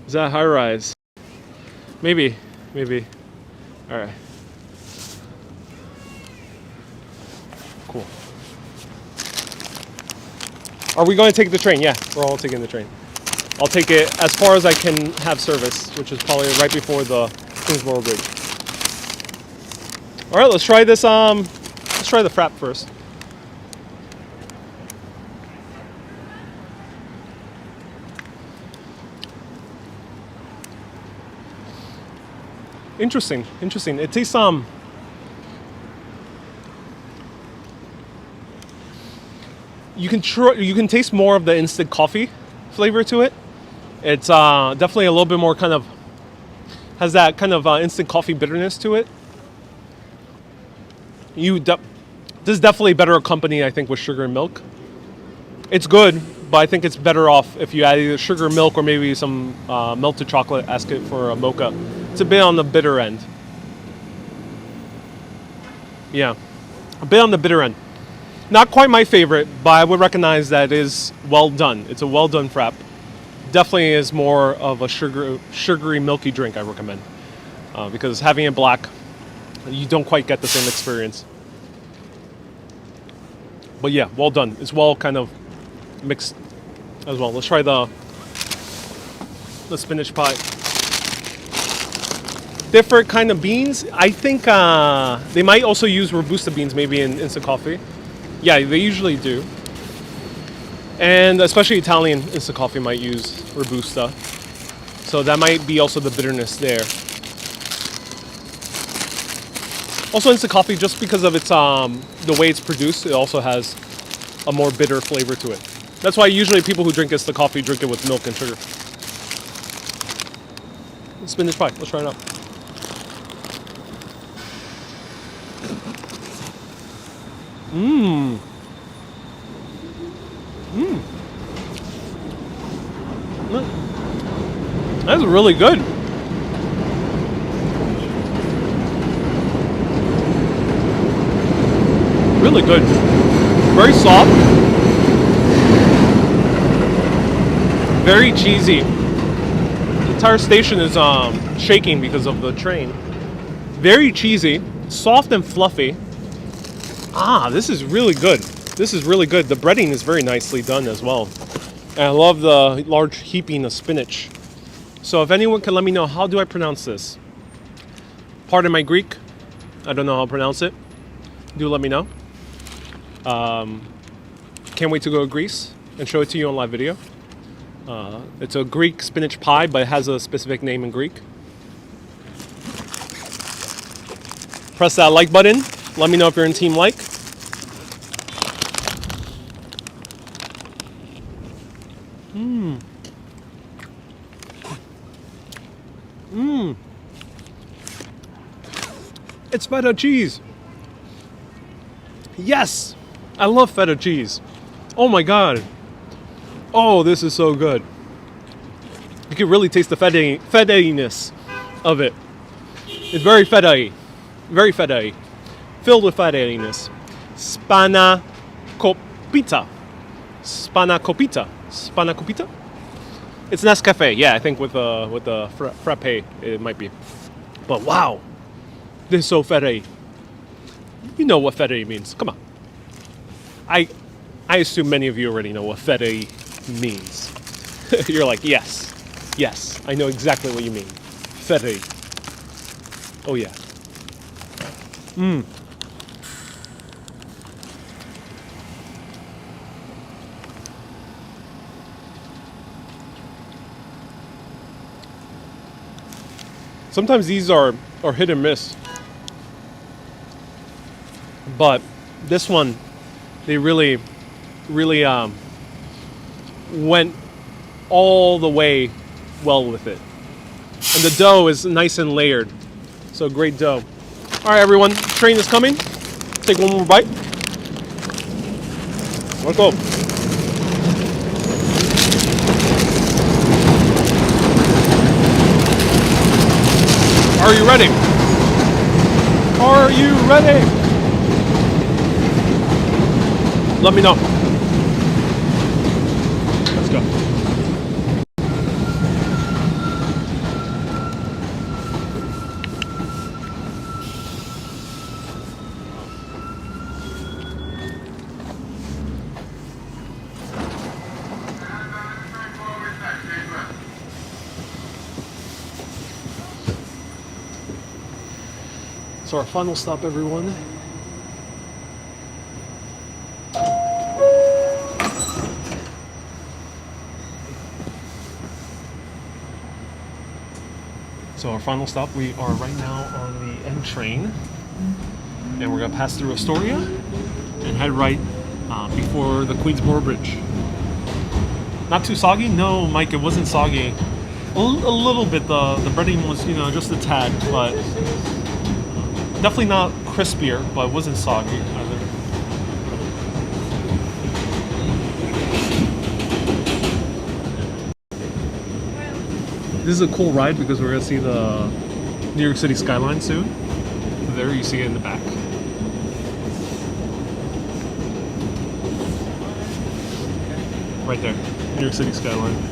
Is that high rise? Maybe. All right. Cool. Are we going to take the train? Yeah, we're all taking the train. I'll take it as far as I can have service, which is probably right before the Queensboro Bridge. All right, let's try this. Let's try the frap first. Interesting. It tastes you can taste more of the instant coffee flavor to it. It's definitely a little bit more has that kind of instant coffee bitterness to it. This is definitely better accompanied, I think, with sugar and milk. It's good, but I think it's better off if you add either sugar, milk, or maybe some melted chocolate. Ask it for a mocha. It's a bit on the bitter end. Yeah, a bit on the bitter end. Not quite my favorite, but I would recognize that it is well done. It's a well done frap. Definitely is more of a sugary, milky drink I recommend. Because having it black, you don't quite get the same experience. But yeah, well done. It's well kind of mixed as well. Let's try the the spinach pie. Different kind of beans. I think they might also use Robusta beans maybe in instant coffee. Yeah, they usually do. And especially Italian instant coffee might use Robusta. So that might be also the bitterness there. Also instant coffee, just because of its the way it's produced, it also has a more bitter flavor to it. That's why usually people who drink instant coffee drink it with milk and sugar. Spinach pie, let's try it out. Mmm. Mmm. That's really good. Really good. Very soft. Very cheesy. The entire station is shaking because of the train. Very cheesy. Soft and fluffy. Ah, this is really good. This is really good. The breading is very nicely done as well. And I love the large heaping of spinach. So if anyone can let me know, how do I pronounce this? Pardon my Greek. I don't know how to pronounce it. Do let me know. Can't wait to go to Greece and show it to you on live video. It's a Greek spinach pie, but it has a specific name in Greek. Press that like button. Let me know if you're in team like. Mmm. Mmm. It's feta cheese. Yes, I love feta cheese. Oh my god. Oh, this is so good. You can really taste the feta-iness of it. It's very feta-y. Very feta-y. Filled with feta-iness. Spanakopita. Spanakopita. Spanakopita? It's Nescafe. Yeah, I think with the frappe it might be. But wow. This is so feta-y. You know what feta-y means. Come on. I assume many of you already know what feta-y means. You're like, yes. Yes, I know exactly what you mean. Feta-y. Oh yeah. Mmm. Sometimes these are hit or miss. But this one, they really went all the way well with it. And the dough is nice and layered. So great dough. All right, everyone, train is coming. Take one more bite. Let's go. Are you ready? Are you ready? Let me know. Let's go. So our final stop, everyone. So our final stop, we are right now on the N train, and we're gonna pass through Astoria and head right before the Queensboro Bridge. Not too soggy? No, Mike, it wasn't soggy. A little bit. The breading was, just a tad, but definitely not crispier, but it wasn't soggy either. This is a cool ride because we're gonna see the New York City skyline soon. There you see it in the back. Right there, New York City skyline.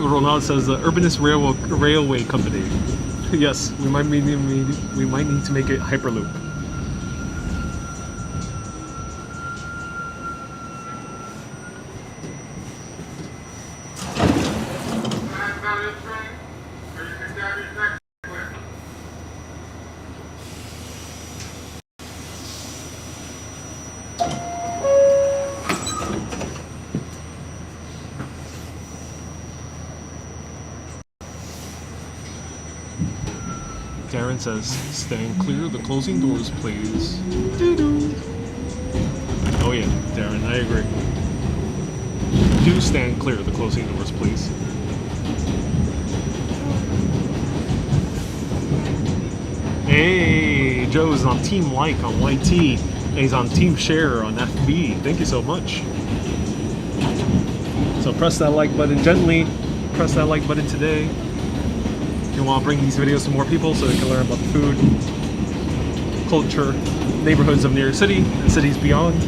Ronald says the Urbanist Railway Company. Yes, we might need to make it Hyperloop. Darren says, stand clear of the closing doors, please. Doo-doo. Oh yeah, Darren, I agree. Do stand clear of the closing doors, please. Hey, Joe's on Team Like on YT, and he's on Team Share on FB. Thank you so much. So press that like button gently. Press that like button today. You want to bring these videos to more people so they can learn about the food, culture, neighborhoods of New York City and cities beyond,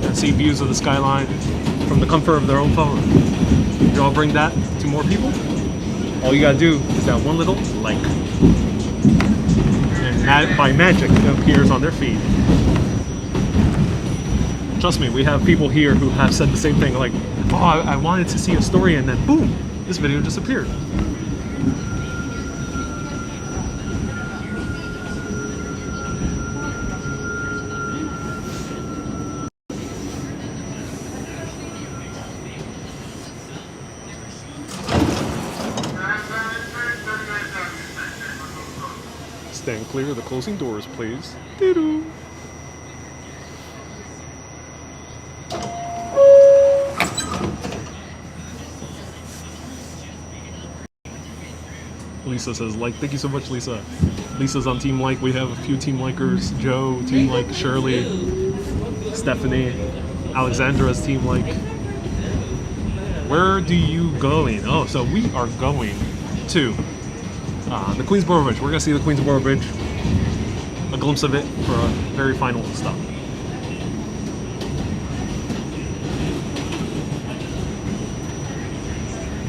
and see views of the skyline from the comfort of their own phone. You want to bring that to more people? All you gotta do is that one little like, and that by magic it appears on their feed. Trust me, we have people here who have said the same thing, like, oh, I wanted to see Astoria, and then boom, this video just appeared. Stand clear of the closing doors, please. Doo-doo. Lisa says, like, thank you so much, Lisa. Lisa's on Team Like. We have a few Team Likers. Joe, Team Like, Shirley, Stephanie, Alexandra's Team Like. Where do you going? Oh, so we are going to the Queensboro Bridge. We're gonna see the Queensboro Bridge. A glimpse of it for a very final stop.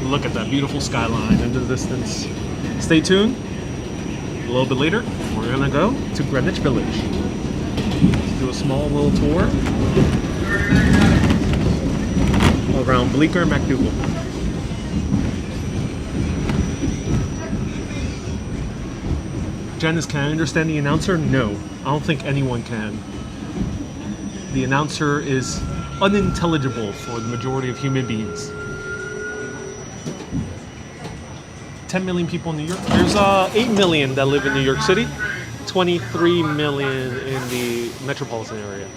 Look at that beautiful skyline in the distance. Stay tuned. A little bit later, we're gonna go to Greenwich Village. Let's do a small little tour around Bleecker and MacDougal. Janice, can I understand the announcer? No, I don't think anyone can. The announcer is unintelligible for the majority of human beings. 10 million people in New York. There's 8 million that live in New York City, 23 million in the metropolitan area.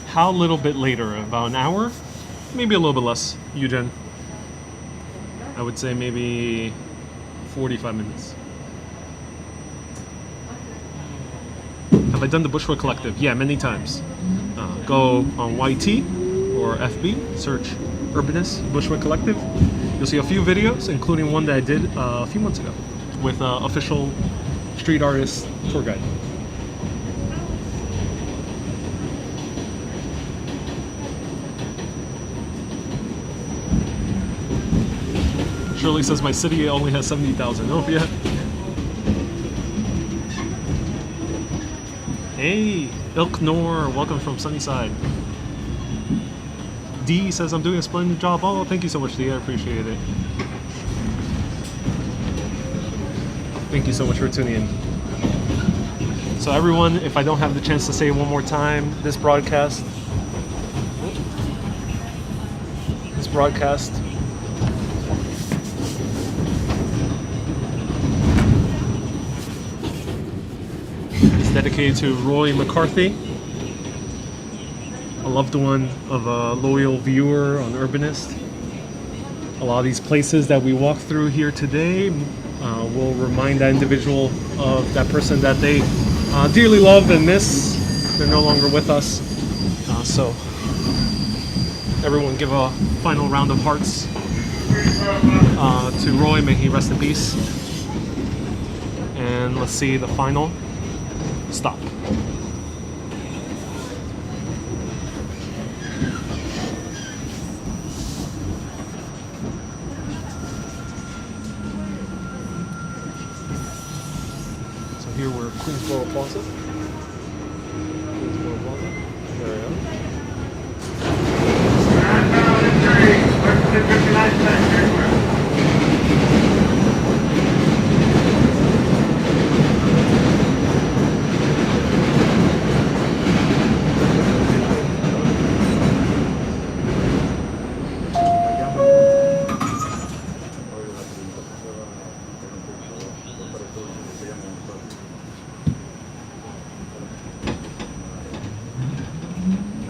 How little bit later? About an hour? Maybe a little bit less, Eugen. I would say maybe 45 minutes. Have I done the Bushwick Collective? Yeah, many times. Go on YT or FB, search Urbanist Bushwick Collective. You'll see a few videos, including one that I did a few months ago with official street artist tour guide. Shirley says my city only has 70,000. Oh, yeah. Hey, Ilknor, welcome from Sunnyside. D says I'm doing a splendid job. Oh, thank you so much, D. I appreciate it. Thank you so much for tuning in. So everyone, if I don't have the chance to say it one more time, this broadcast is dedicated to Roy McCarthy, a loved one of a loyal viewer on Urbanist. A lot of these places that we walk through here today will remind that individual of that person that they dearly love and miss. They're no longer with us. So everyone give a final round of hearts to Roy. May he rest in peace. And let's see the final stop. here we're Queensboro Plaza. Queensboro Plaza. There we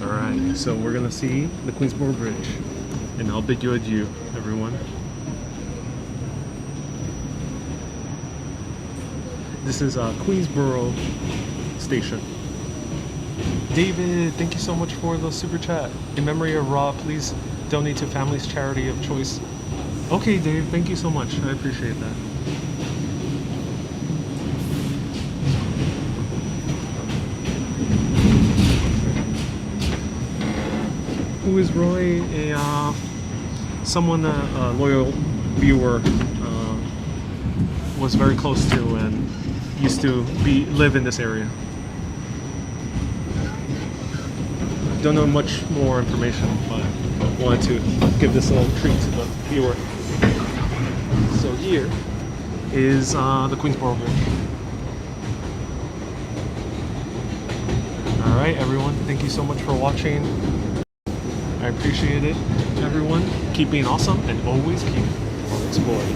Alright, so we're gonna see the Queensboro Bridge, and I'll bid you adieu, everyone. This is Queensboro Station. David, thank you so much for the super chat. In memory of Ra, please donate to family's charity of choice. Okay, Dave, thank you so much. I appreciate that. Who is Roy? Someone that a loyal viewer was very close to and used to live in this area. Don't know much more information, but wanted to give this a little treat to the viewer. So here is the Queensboro Bridge. Alright everyone, thank you so much for watching. I appreciate it, everyone. Keep being awesome and always keep exploring.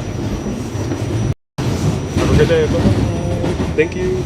Have a good day, bye. Thank you.